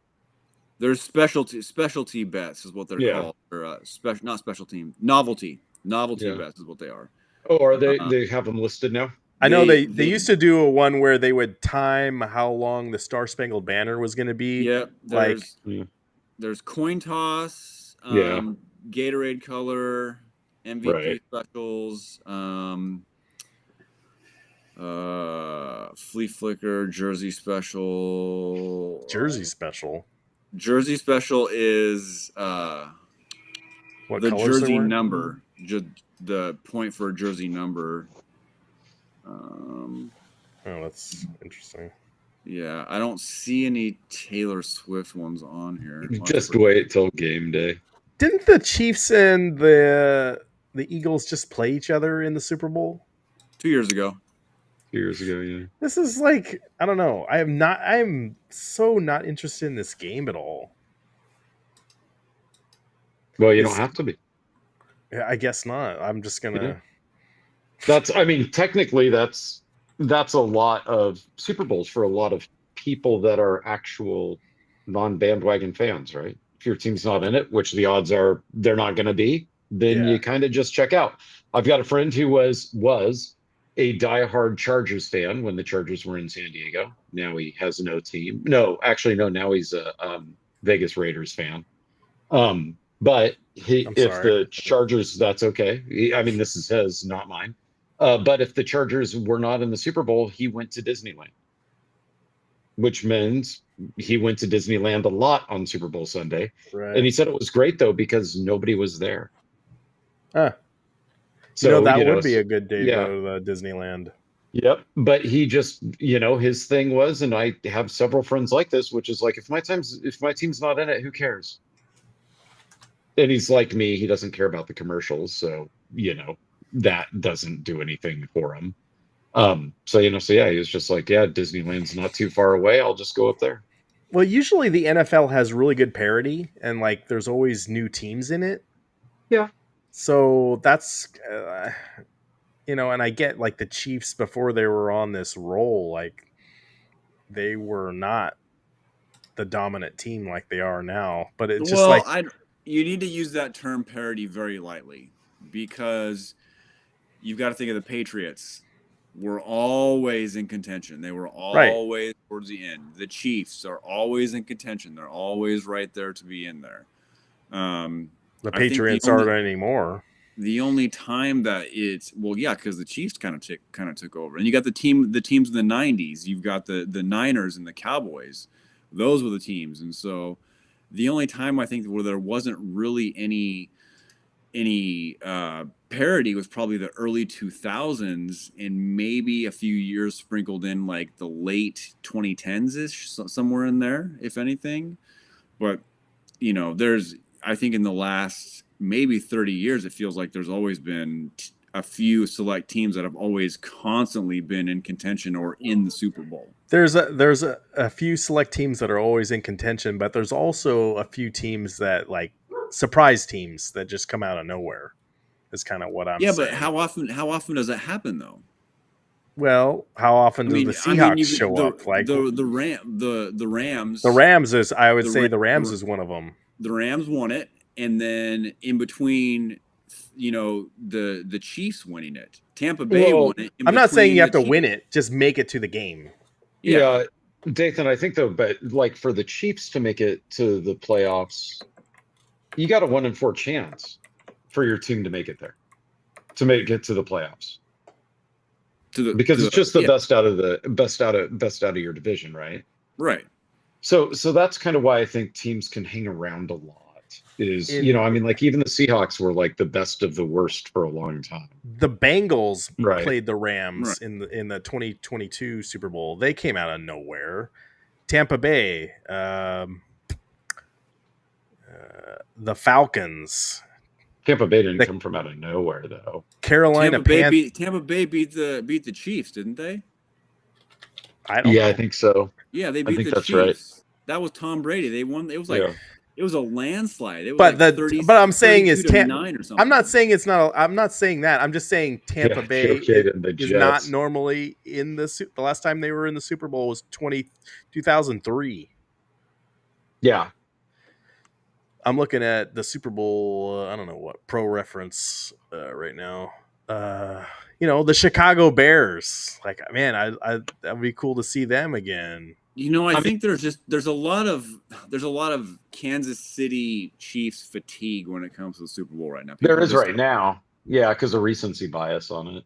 There's specialty bets is what they're called, or not special team, novelty bets is what they are. Oh, are they have them listed now? I know they used to do a one where they would time how long the Star Spangled Banner was going to be. Yep. There's coin toss, Gatorade color, MVP specials, flea flicker, jersey special. Jersey special. Jersey special is what the jersey number, the point for a jersey number. Oh, that's interesting. Yeah, I don't see any Taylor Swift ones on here. Just wait till game day. Didn't the Chiefs and the Eagles just play each other in the Super Bowl 2 years ago? 2 years ago, yeah. This is like, I don't know. I'm so not interested in this game at all. Well, you don't have to be. I guess not. I'm just gonna. Technically, that's a lot of Super Bowls for a lot of people that are actual non-bandwagon fans, right? If your team's not in it, which the odds are they're not going to be, then you kind of just check out. I've got a friend who was a diehard Chargers fan when the Chargers were in San Diego. Now he has no team. No, actually, no. Now he's a Vegas Raiders fan. But if the Chargers, that's okay. This is his, not mine. But if the Chargers were not in the Super Bowl, he went to Disneyland, which means he went to Disneyland a lot on Super Bowl Sunday. Right. And he said it was great, though, because nobody was there. So that would be a good day to go to Disneyland. Yep. But he just, his thing was, and I have several friends like this, which is like, if my team's not in it, who cares? And he's like me, he doesn't care about the commercials. So, that doesn't do anything for him. So he was just like, Disneyland's not too far away. I'll just go up there. Well, usually the NFL has really good parity, and like there's always new teams in it. Yeah. So that's, and I get like the Chiefs before they were on this roll, like they were not the dominant team like they are now. But it's just you need to use that term parity very lightly, because you've got to think of the Patriots were always in contention. They were always towards the end. The Chiefs are always in contention. They're always right there to be in there. The Patriots aren't anymore. the only time that it's because the Chiefs kind of took over, and you got the teams in the '90s. You've got the Niners and the Cowboys; those were the teams, and so the only time I think where there wasn't really any parity was probably the early 2000s, and maybe a few years sprinkled in like the late 2010s ish, somewhere in there, if anything. But I think in the last maybe 30 years, it feels like there's always been a few select teams that have always constantly been in contention or in the Super Bowl. There's a few select teams that are always in contention, but there's also a few teams that like surprise teams that just come out of nowhere. Is kind of what I'm saying. But how often does that happen though? Well, how often do the Seahawks show up? Like the Rams. The Rams is, I would say, the Rams is one of them. The Rams won it, and then in between, the Chiefs winning it. Tampa Bay won it. I'm not saying you have to win it; just make it to the game. Yeah, Dathan, I think though, but like for the Chiefs to make it to the playoffs, you got a 1 in 4 chance for your team to make it there, to make it to the playoffs. Because it's just the best out of your division, right? Right. So that's kind of why I think teams can hang around a lot. Like even the Seahawks were like the best of the worst for a long time. The Bengals played the Rams in the 2022 Super Bowl. They came out of nowhere. Tampa Bay, the Falcons. Tampa Bay didn't come from out of nowhere, though. Carolina Panthers. Tampa Bay beat the Chiefs, didn't they? I don't know. I think so. Yeah, they beat the Chiefs. Right. That was Tom Brady. They won. It was like it was a landslide. It was but I'm saying is I'm not saying it's not. I'm not saying that. I'm just saying Tampa Bay is not normally in the last time they were in the Super Bowl was 2003. Yeah. I'm looking at the Super Bowl. I don't know what Pro Reference right now. The Chicago Bears. Like, man, I that'd be cool to see them again. I think there's a lot of Kansas City Chiefs fatigue when it comes to the Super Bowl right now. There is right now, because of recency bias on it.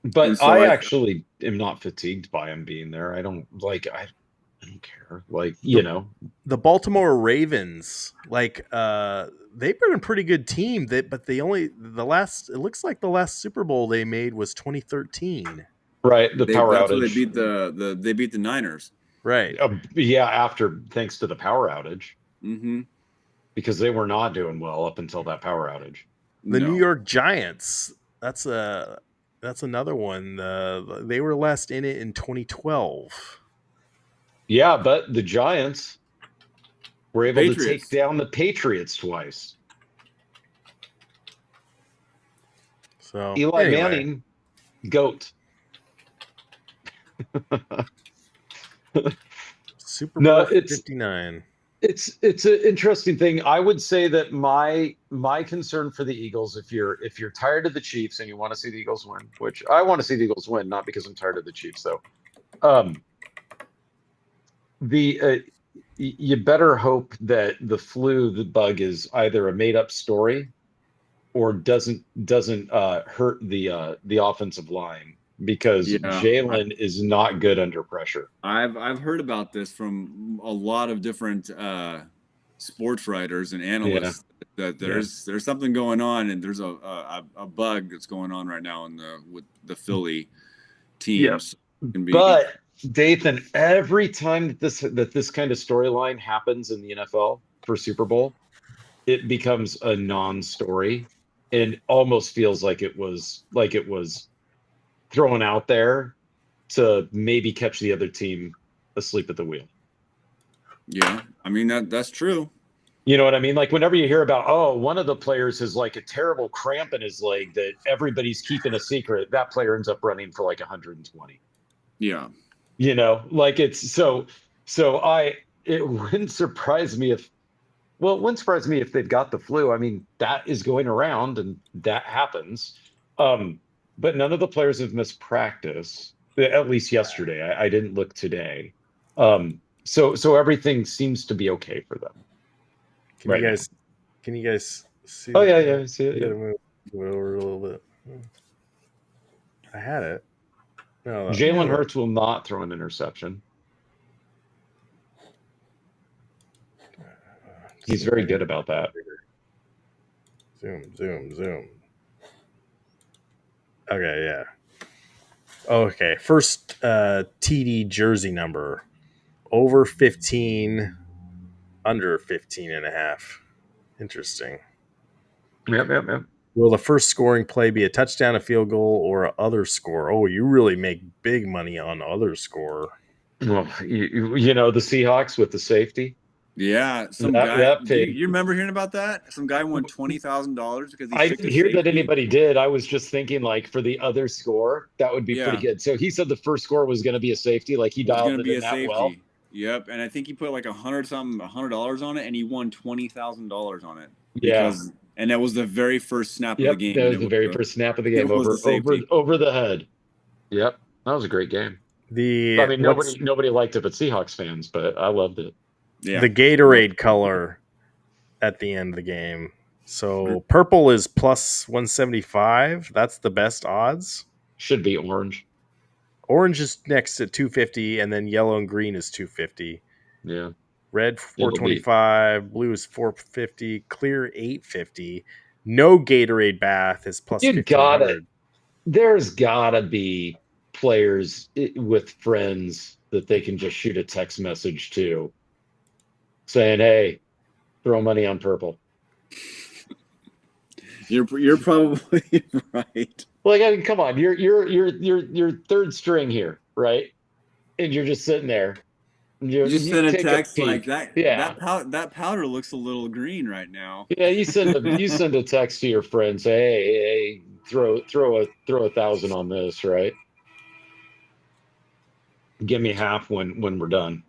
But I actually am not fatigued by him being there. I don't care. The Baltimore Ravens, they've been a pretty good team. But it looks like the last Super Bowl they made was 2013. Right, the power outage. They beat the Niners. Right. Thanks to the power outage. Mm-hmm. Because they were not doing well up until that power outage. The New York Giants. That's another one. They were last in it in 2012. Yeah, but the Giants were able to take down the Patriots twice. So Eli Manning, GOAT. Super Bowl 59. It's an interesting thing. I would say that my concern for the Eagles, if you're tired of the Chiefs and you want to see the Eagles win, which I want to see the Eagles win, not because I'm tired of the Chiefs though. You better hope that the bug is either a made up story or doesn't hurt the offensive line, because Jalen is not good under pressure. I've heard about this from a lot of different sports writers and analysts that there's something going on, and there's a bug that's going on right now with the Philly teams. But Dathan, every time that this kind of storyline happens in the NFL for Super Bowl, it becomes a non-story and almost feels like it was thrown out there to maybe catch the other team asleep at the wheel. Yeah, I mean that's true. You know what I mean? Like whenever you hear about, one of the players has like a terrible cramp in his leg that everybody's keeping a secret, that player ends up running for like 120. Yeah. It's it wouldn't surprise me if they've got the flu. I mean, that is going around and that happens. But none of the players have missed practice, at least yesterday. I didn't look today. So everything seems to be okay for them. Can you guys See, Oh yeah, I see I it. gotta Yeah. move it over a little bit. I had it. No, Jalen Hurts will not throw an interception. He's very good about that. Zoom. Okay, yeah. Okay, first TD jersey number. Over 15, under 15 and a half. Interesting. Yep. Will the first scoring play be a touchdown, a field goal, or a other score? Oh, you really make big money on other score. Well, you know the Seahawks with the safety. Yeah, some That guy. that You, pig. you remember hearing about that? Some guy won $20,000 because he I picked didn't a hear that safety. anybody did. I was just thinking, like, for the other score, that would be pretty Yeah. good. So he said the first score was going to be a safety. Like he It was dialed gonna it be in a that well. safety. Yep, and I think he put like $100 on it, and he won $20,000 on it Yeah. because, and that was the very first snap of the Yep. game. That And was the very first snap of the game it was over the safety. over the head. Yep. That was a great game. I mean, nobody liked it but Seahawks fans, but I loved it. Yeah. The Gatorade color at the end of the game. So purple is plus 175. That's the best odds. Should be orange. Orange is next at 250, and then yellow and green is 250. Yeah. Red 425, blue is 450, clear 850. No Gatorade bath is plus You 1500. There's gotta be players with friends that they can just shoot a text message to saying, "Hey, throw money on purple." You're probably right. Like, I mean, come on, you're third string here, right? And you're just sitting there. You just send a take text peek. like that. Yeah. That powder looks a little green right now. Yeah, you send a text to your friend, say, hey, throw a 1,000 on this, right? Give me half when we're done.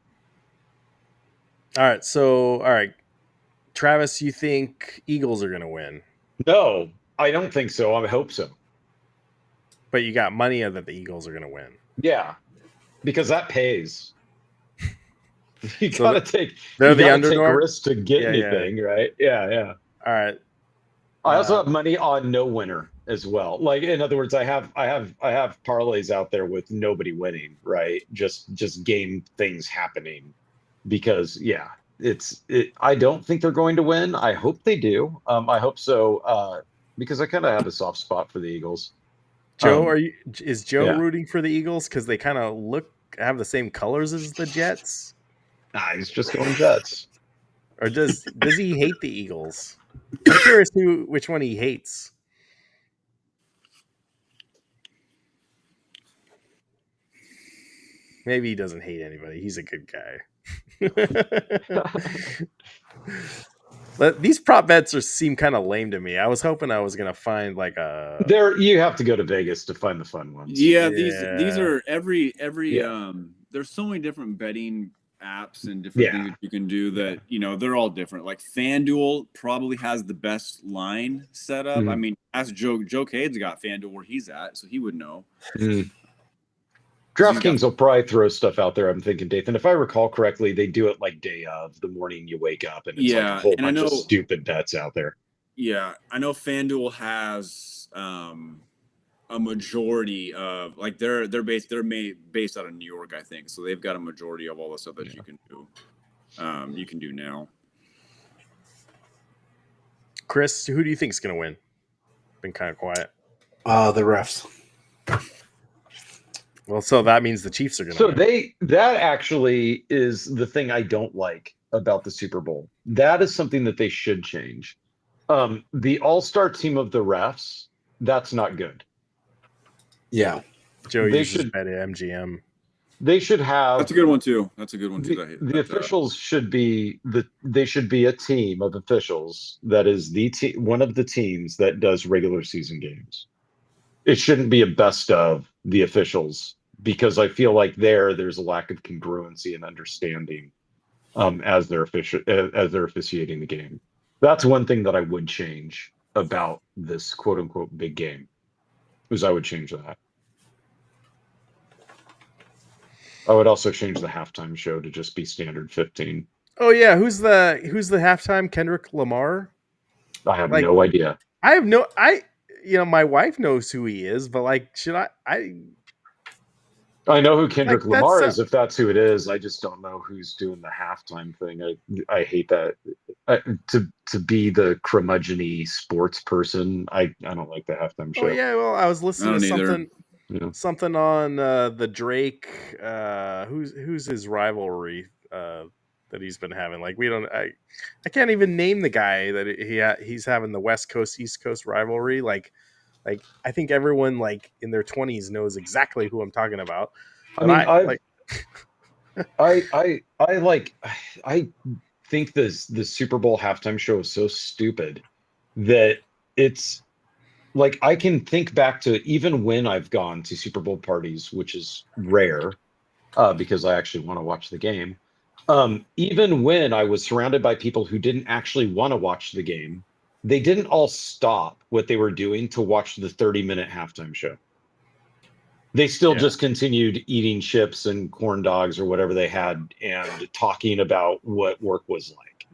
All right. Travis, you think Eagles are going to win? No, I don't think so. I hope so. But you got money that the Eagles are going to win. Yeah, because that pays. You gotta take risk to get anything, right? Yeah. All right. I also have money on no winner as well. Like, in other words, I have parlays out there with nobody winning, right? Just game things happening, because I don't think they're going to win. I hope they do. I hope so, because I kind of have a soft spot for the Eagles. Joe, is Joe rooting for the Eagles because they kind of have the same colors as the Jets? Nah, he's just going Jets. Or does he hate the Eagles? I'm curious which one he hates. Maybe he doesn't hate anybody. He's a good guy. But these prop bets seem kind of lame to me. I was hoping I was gonna find like a. You have to go to Vegas to find the fun ones. Yeah, these are every. There's so many different betting apps and different things that you can do that, they're all different. Like FanDuel probably has the best line set up. I mean, ask Joe Cade's got FanDuel where he's at, so he would know. DraftKings will probably throw stuff out there, I'm thinking, Dathan. If I recall correctly, they do it like day of, the morning you wake up, and it's like a whole bunch of stupid bets out there. Yeah, I know FanDuel has a majority of, like, they're based out of New York, I think. So they've got a majority of all the stuff that you can do. You can do now. Chris, who do you think is going to win? Been kind of quiet. The refs. Well, so that means the Chiefs are going to win. That actually is the thing I don't like about the Super Bowl. That is something that they should change. The all-star team of the refs, that's not good. Yeah. Joe uses bet at MGM. They should have. That's a good one too. The officials should be they should be a team of officials that is one of the teams that does regular season games. It shouldn't be a best of the officials, because I feel like there's a lack of congruency and understanding as they're officiating the game. That's one thing that I would change about this quote unquote big game. I would change that. I would also change the halftime show to just be standard 15. Oh yeah, who's the halftime? Kendrick Lamar? I have Like- no idea. My wife knows who he is, but like, should I know who Kendrick Like, that's Lamar so- is, if that's who it is. I just don't know who's doing the halftime thing. I hate that. To be the curmudgeon-y sports person, I don't like the halftime show. Oh yeah, well, I was listening to I don't either. something Yeah. something on the Drake. Who's his rivalry that he's been having? Like, I can't even name the guy that he's having the West Coast East Coast rivalry. Like I think everyone like in their 20s knows exactly who I'm talking about. I But mean, I think the Super Bowl halftime show is so stupid that it's like I can think back to even when I've gone to Super Bowl parties, which is rare, because I actually want to watch the game. Even when I was surrounded by people who didn't actually want to watch the game, they didn't all stop what they were doing to watch the 30-minute halftime show. They still just continued eating chips and corn dogs or whatever they had and talking about what work was like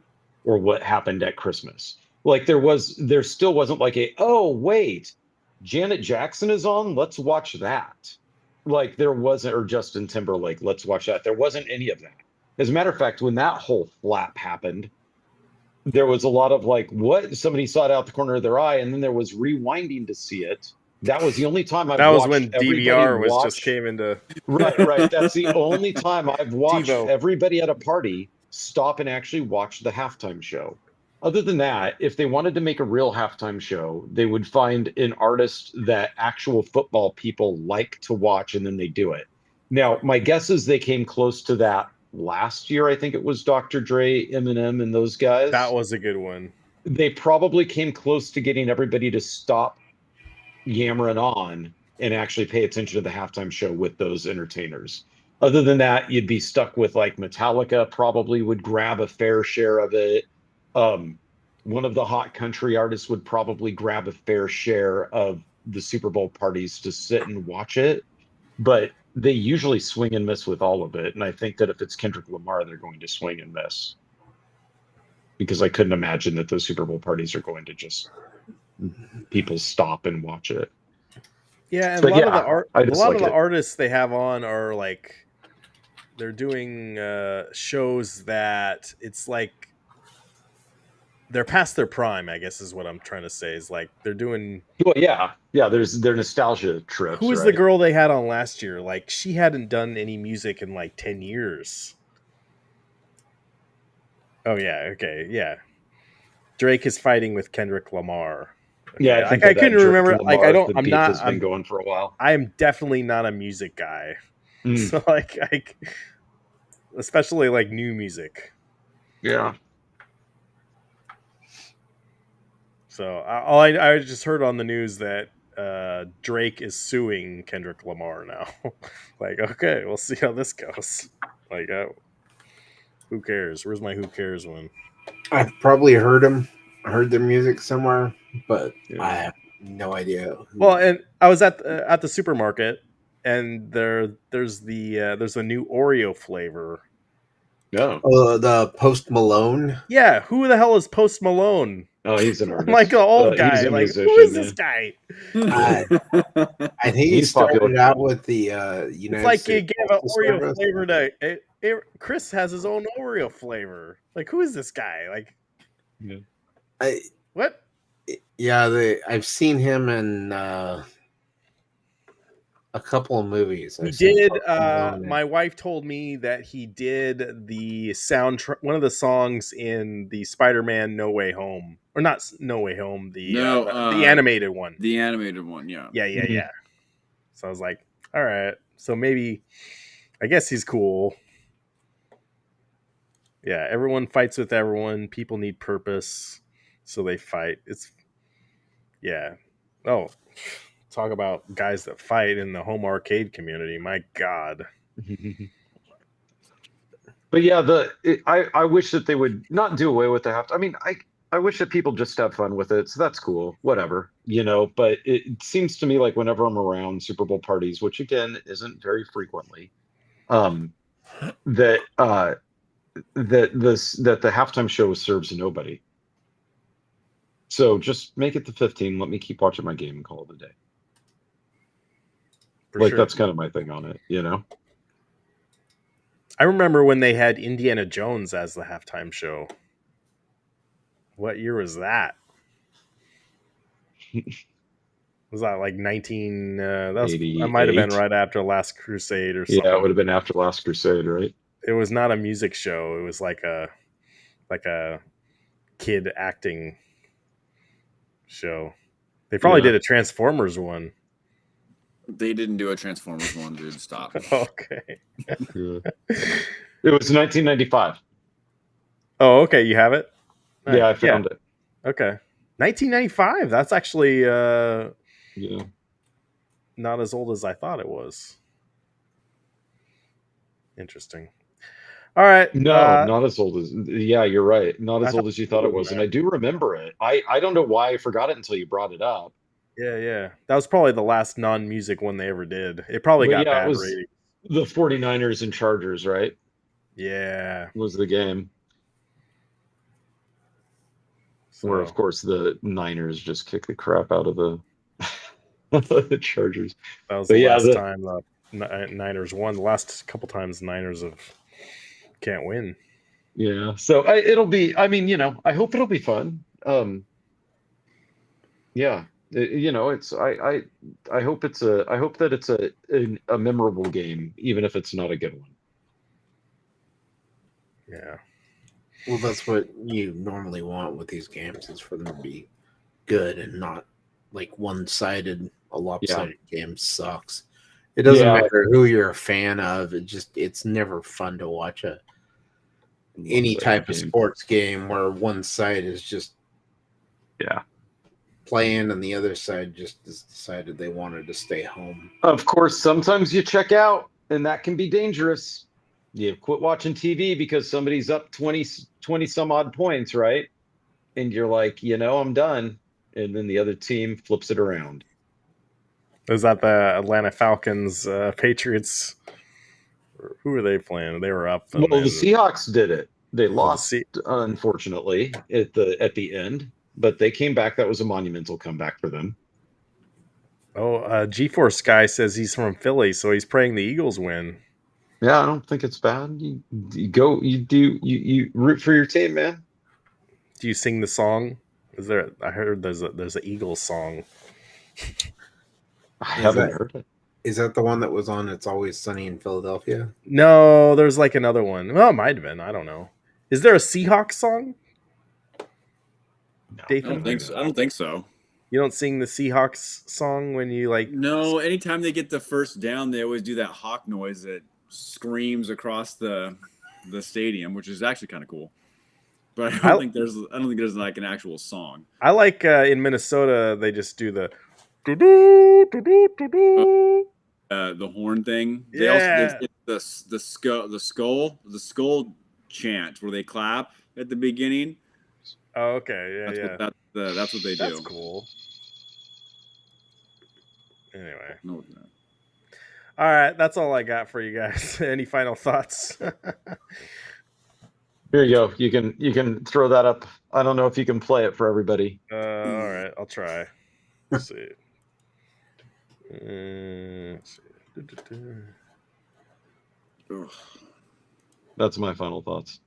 or what happened at Christmas. Like there still wasn't like oh wait, Janet Jackson is on, let's watch that. Like there wasn't, or Justin Timberlake, let's watch that. There wasn't any of that. As a matter of fact, when that whole flap happened, there was a lot of like, what? Somebody saw it out the corner of their eye, and then there was rewinding to see it. That was the only time I've that was watched when DVR was just came into right. That's the only time I've watched TiVo. everybody at a party stop and actually watch the halftime show. Other than that, if they wanted to make a real halftime show, they would find an artist that actual football people like to watch, and then they do it. Now, my guess is they came close to that last year. I think it was Dr. Dre, Eminem, and those guys. That was a good one. They probably came close to getting everybody to stop yammering on and actually pay attention to the halftime show with those entertainers. Other than that, you'd be stuck with like Metallica probably would grab a fair share of it. One of the hot country artists would probably grab a fair share of the Super Bowl parties to sit and watch it. But they usually swing and miss with all of it. And I think that if it's Kendrick Lamar, they're going to swing and miss. Because I couldn't imagine that those Super Bowl parties are going to just people stop and watch it. Yeah, and But a lot yeah, of the artists they have on are like they're doing shows that it's like they're past their prime, I guess is what I'm trying to say. Is like they're doing Well, yeah. There's their nostalgia trips. Who was right? the girl they had on last year? Like she hadn't done any music in like 10 years. Oh yeah, okay, yeah. Drake is fighting with Kendrick Lamar. Okay. Yeah, I couldn't remember. Like I don't. I'm not. Has been going for a while. I am definitely not a music guy. Mm. So like, especially like new music. Yeah. So I just heard on the news that Drake is suing Kendrick Lamar now. Like, okay, we'll see how this goes. Like, who cares? Where's my who cares one? I've probably heard their music somewhere, but I have no idea. Well, and I was at the supermarket, and there's a new Oreo flavor. No. The Post Malone. Yeah, who the hell is Post Malone? Oh, he's an artist. I'm like an old guy. He's a Like, musician, who is this guy? I think he He's started popular. out with the United It's like he States gave an Postal Oreo Service. flavor to Chris has his own Oreo flavor. Like, who is this guy? Like, what? Yeah, I've seen him in a couple of movies. He I've seen did. Post Malone. My wife told me that he did the soundtrack, one of the songs in the Spider-Man No Way Home, or not No Way Home, the animated one. The animated one, yeah. Yeah. So I was like, all right. So maybe, I guess he's cool. Yeah, everyone fights with everyone. People need purpose, so they fight. Yeah. Oh, talk about guys that fight in the home arcade community. My God. But yeah, I wish that they would not do away with the half. I mean, I wish that people just have fun with it. So that's cool, whatever, But it seems to me like whenever I'm around Super Bowl parties, which again isn't very frequently, that the halftime show serves nobody. So just make it the 15. Let me keep watching my game and call it a day. For Like sure. that's kind of my thing on it, you know. I remember when they had Indiana Jones as the halftime show. What year was that? Was that like 19? That might have been 88. right after Last Crusade or Yeah, something. it would have been after Last Crusade, right? It was not a music show. It was like a kid acting show. They probably Yeah. did a Transformers one. They didn't do a Transformers one, dude. Stop. Okay. Yeah. It was 1995. Oh, okay. You have it? Yeah, I found it. Okay. 1995. That's actually Yeah. not as old as I thought it was. Interesting. All right. No, not as old as. Yeah, you're right. Not I as old as you thought it was, and I do remember it. I don't know why I forgot it until you brought it up. Yeah. That was probably the last non-music one they ever did. It probably But got yeah, bad it was ratings. the 49ers and Chargers, right? Yeah. Was the game. Where, of course, the Niners just kicked the crap out of the, the Chargers. That was But the yeah, last time the Niners won. The last couple times the Niners can't win. Yeah. So it'll be, I mean, you know, I hope it'll be fun. Yeah. You know, it's I hope that it's a memorable game, even if it's not a good one. Yeah. Well, that's what you normally want with these games, is for them to be good and not like one-sided. A lopsided game sucks. It doesn't matter who you're a fan of. It's never fun to watch any type of sports game where one side is just playing and the other side just decided they wanted to stay home. Of course, sometimes you check out, and that can be dangerous. You quit watching TV because somebody's up 20 some odd points, right? And you're like, you know, I'm done. And then the other team flips it around. Is that the Atlanta Falcons, Patriots? Who were they playing? They were up. Well, the Seahawks did it. They lost, unfortunately, at the end, but they came back. That was a monumental comeback for them. Oh, GeForce Guy says he's from Philly, so he's praying the Eagles win. Yeah, I don't think it's bad. You root for your team, man. Do you sing the song? Is there? I heard there's an Eagles song. I haven't heard it. Is that the one that was on It's Always Sunny in Philadelphia? No, there's like another one. Well, it might have been. I don't know. Is there a Seahawks song? No, I don't think so. I don't think so. You don't sing the Seahawks song when you like? No, anytime they get the first down, they always do that hawk noise that screams across the stadium, which is actually kind of cool. But I don't think there's like an actual song. I like in Minnesota they just do the the horn thing. They yeah. also the skull chant where they clap at the beginning. Oh, okay. Yeah. That's what they do. That's cool. Anyway. No. All right, that's all I got for you guys. Any final thoughts? Here you go. You can throw that up. I don't know if you can play it for everybody. All right, I'll try. Let's see. Let's see. That's my final thoughts.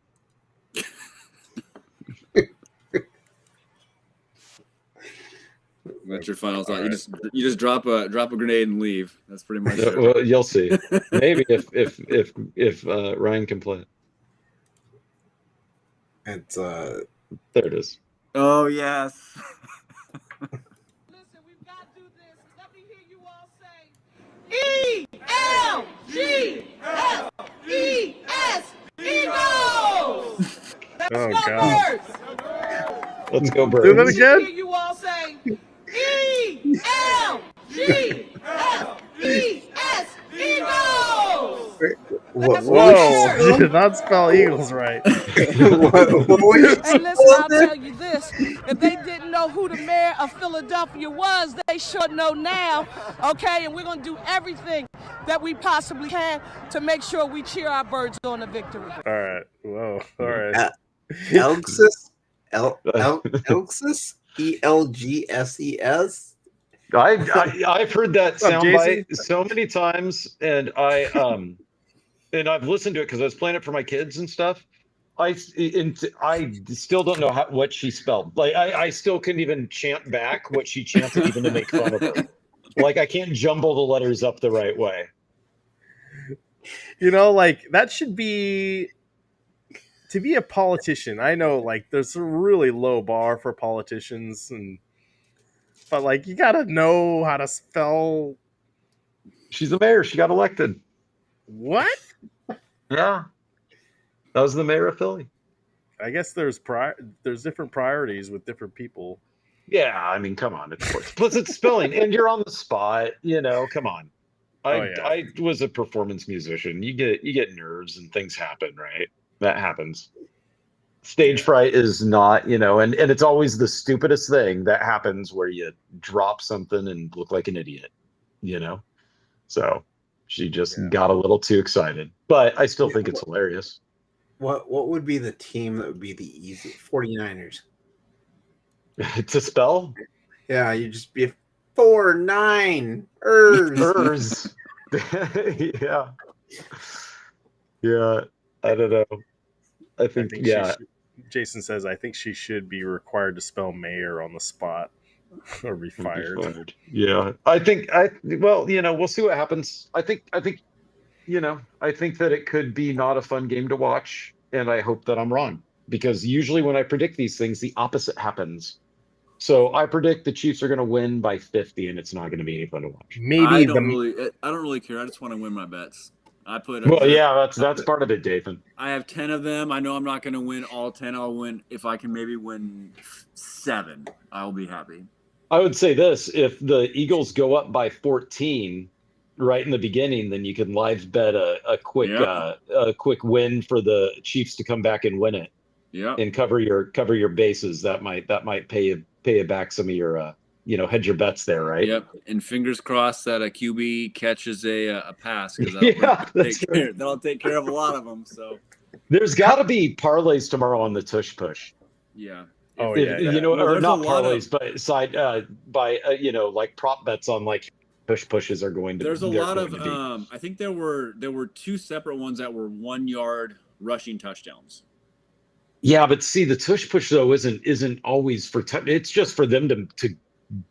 That's your final thought. Right. You just drop a grenade and leave. That's pretty much it. Well, you'll see. Maybe if Ryan can play it. It's there it is. Oh yes. Listen, we've got to do this. Let me hear you all say ELGSES Eagles. Oh God. Let's go, Birds. Do that again. Hear you all say ELGSES Eagles. Whoa! You did not spell Eagles right. Hey, listen, I'll tell you this. If they didn't know who the mayor of Philadelphia was, they should know now, okay? And we're going to do everything that we possibly can to make sure we cheer our Birds on a victory. All right. Whoa. All right. Elxus? Elxus? ELGSES. I've heard that What's up, soundbite Jason? so many times, and I've listened to it because I was playing it for my kids and stuff. I still don't know what she spelled. Like I still couldn't even chant back what she chanted, even to make fun of her. Like I can't jumble the letters up the right way. You know, like that should be to be a politician. I know, like, there's a really low bar for politicians, but like you gotta know how to spell She's the mayor. She got elected. what? Yeah, that was the mayor of Philly. I guess there's different priorities with different people. Yeah, I mean, come on, of course. Plus, it's spelling, and you're on the spot. You know, come on. Oh, yeah. I was a performance musician. You get nerves and things happen, right? That happens. Stage fright is not, and it's always the stupidest thing that happens where you drop something and look like an idiot, So she just got a little too excited, but I still think it's hilarious. What would be the team that would be the easy 49ers? To spell? Yeah, you just be 4-9 ers. Yeah. Yeah. I don't know. I think yeah. Jason says I think she should be required to spell mayor on the spot or be fired. Yeah. Well, we'll see what happens. I think I think that it could be not a fun game to watch, and I hope that I'm wrong, because usually when I predict these things, the opposite happens. So I predict the Chiefs are going to win by 50, and it's not going to be any fun to watch. Maybe I don't really care. I just want to win my bets. That's part of it, Dathan. I have 10 of them. I know I'm not going to win all 10. I'll win if I can maybe win 7. I'll be happy. I would say this: if the Eagles go up by 14 right in the beginning, then you can live bet a quick win for the Chiefs to come back and win it. Yeah, and cover your bases. That might pay you back some of your hedge your bets there, right? Yep. And fingers crossed that a QB catches a pass, because that'll take care of a lot of them. So there's got to be parlays tomorrow on the tush push. Yeah. Or not parlays, but side like prop bets on like pushes are going to. There's a lot of I think there were 2 separate ones that were 1-yard rushing touchdowns. Yeah, but see, the tush push though isn't always for it's just for them to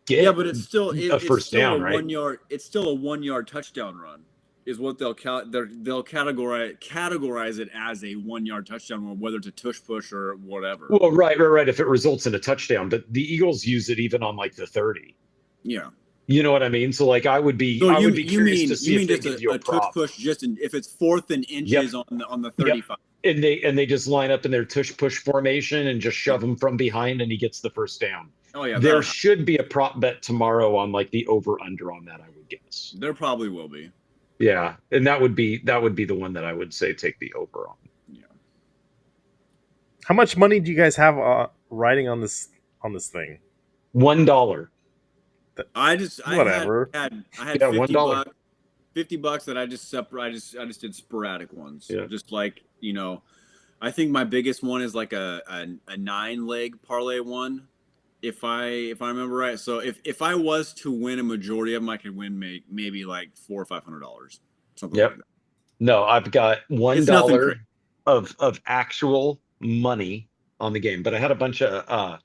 get. Yeah, but it's still a first down, right? 1-yard. It's still a 1-yard touchdown run, is what they'll categorize it as, a 1-yard touchdown run, whether it's a tush push or whatever. Well, right. If it results in a touchdown, but the Eagles use it even on like the 30. Yeah. You know what I mean? So like I would be curious to see if they give you a tush push if it's 4th and inches on the 35. Yep. And they just line up in their tush push formation and just shove him from behind, and he gets the first down. Oh yeah. There should be a prop bet tomorrow on like the over under on that, I would guess. There probably will be. Yeah, and that would be the one that I would say take the over on. Yeah. How much money do you guys have riding on this thing? $1. I had $50. $50 that I just did sporadic ones. Yeah. Just like, I think my biggest one is like a 9-leg parlay one, if I remember right. So if I was to win a majority of them, I could win maybe like $400 or $500, something like that. No, I've got $1 of actual money on the game, but I had a bunch of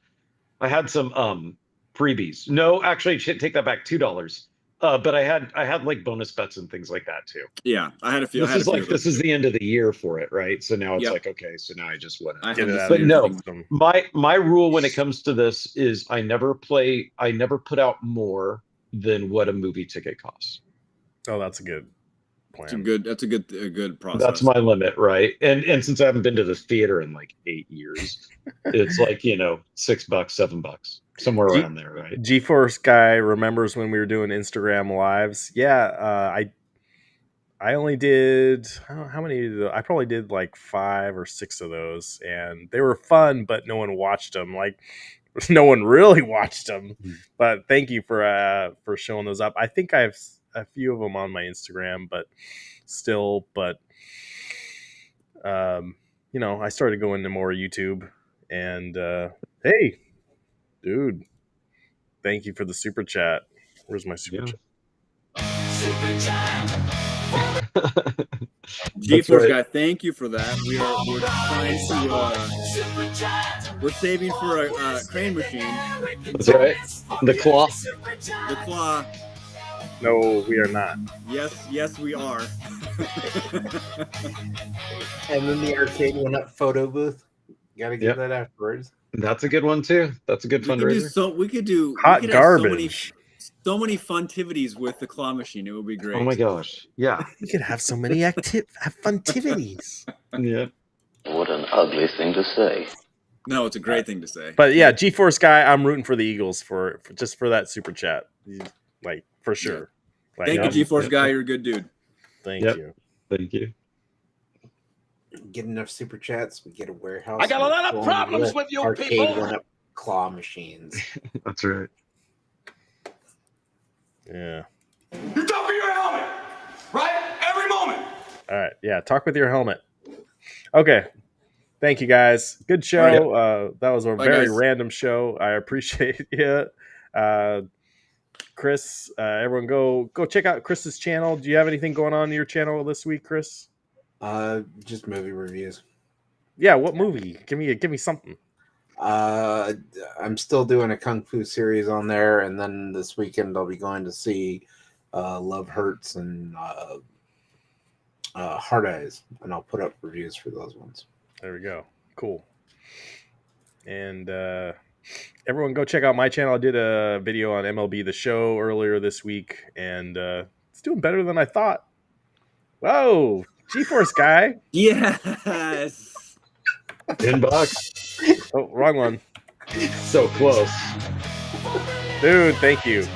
I had some freebies. No, actually, take that back. $2. But I had like bonus bets and things like that too. Yeah, I had a few. This is the end of the year for it, right? So now it's like, okay, so now I just want to get it out. But no, my rule when it comes to this is I never put out more than what a movie ticket costs. Oh, that's a good plan. That's a good process. That's my limit, right? And since I haven't been to the theater in like 8 years, it's like $6, $7, somewhere around there, right? G-Force guy remembers when we were doing Instagram lives. Yeah, I only did how many? I probably did like 5 or 6 of those, and they were fun, but no one watched them. Like no one really watched them. But thank you for showing those up. I think I have a few of them on my Instagram, but I started going to more YouTube, and hey, dude, Thank you for the super chat. Where's my super chat? GeForce guy, thank you for that. We're trying to we're saving for a crane machine. That's right. The claw. The claw. No, we are not. Yes, we are. And then the arcade went up photo booth. You gotta give that afterwards. That's a good one too. That's a good fundraiser. We could do hot we could garbage. Have so many funtivities with the claw machine. It would be great. Oh my gosh. Yeah. We could have so many funtivities. Yeah. What an ugly thing to say. No, it's a great thing to say. But yeah, GeForce guy, I'm rooting for the Eagles for just for that super chat. Like for sure. Like, thank you, GeForce guy. You're a good dude. Thank you. Thank you. Get enough super chats, we get a warehouse. I got a lot of problems with you arcade people. Went up claw machines. That's right. Yeah. You talk with your helmet, right? Every moment. All right. Yeah. Talk with your helmet. Okay. Thank you guys. Good show. That was a very random show. I appreciate it. Chris, everyone go check out Chris's channel. Do you have anything going on in your channel this week, Chris? Just movie reviews. Yeah, what movie? Give me something. I'm still doing a kung fu series on there, and then this weekend I'll be going to see Love Hurts and Hard Eyes, and I'll put up reviews for those ones. There we go. Cool. And everyone go check out my channel. I did a video on MLB The Show earlier this week, and it's doing better than I thought. Whoa, GeForce guy. Yes. $10. Oh, wrong one. So close. Dude, thank you.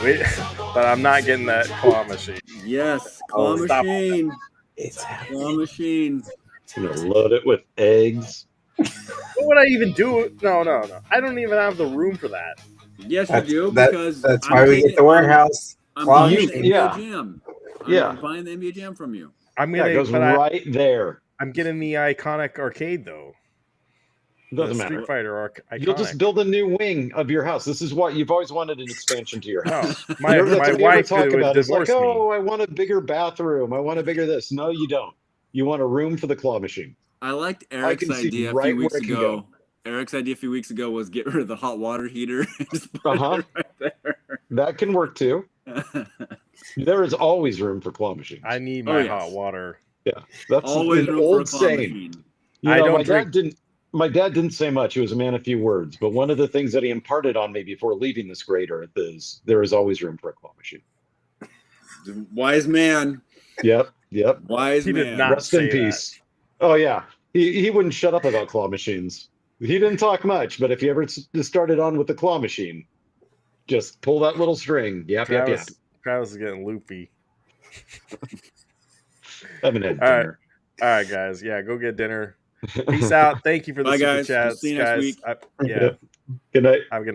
Wait, but I'm not getting that claw machine. Yes, claw machine. It's claw machine. Gonna load it with eggs. What would I even do? No. I don't even have the room for that. Yes, you do, because that's why we get the warehouse. I'm buying the NBA yeah. Jam. Yeah. I'm buying the NBA Jam from you. I'm gonna. It goes right there. I'm getting the iconic arcade though. Doesn't matter. Street Fighter iconic. You'll just build a new wing of your house. This is what you've always wanted, an expansion to your house. My wife talk would about divorce like, me. oh, I want a bigger bathroom. I want a bigger this. No, you don't. You want a room for the claw machine. I liked Eric's idea a few weeks ago. Eric's idea a few weeks ago was get rid of the hot water heater. Just put it right there. That can work too. There is always room for claw machines. I need my hot water. Yeah, that's always an room old for a claw saying. machine. You know, my dad didn't say much. He was a man of few words. But one of the things that he imparted on me before leaving this great earth is there is always room for a claw machine. Wise man. Yep. Wise he man. Did not Rest in peace. Oh yeah, he wouldn't shut up about claw machines. He didn't talk much, but if you ever started on with the claw machine, just pull that little string. Yep. Travis is getting loopy. I haven't had dinner. All right, guys. Yeah, go get dinner. Peace out. Thank you for the Bye, super guys. chats, We'll see you guys. next week. Good night. Have a good night.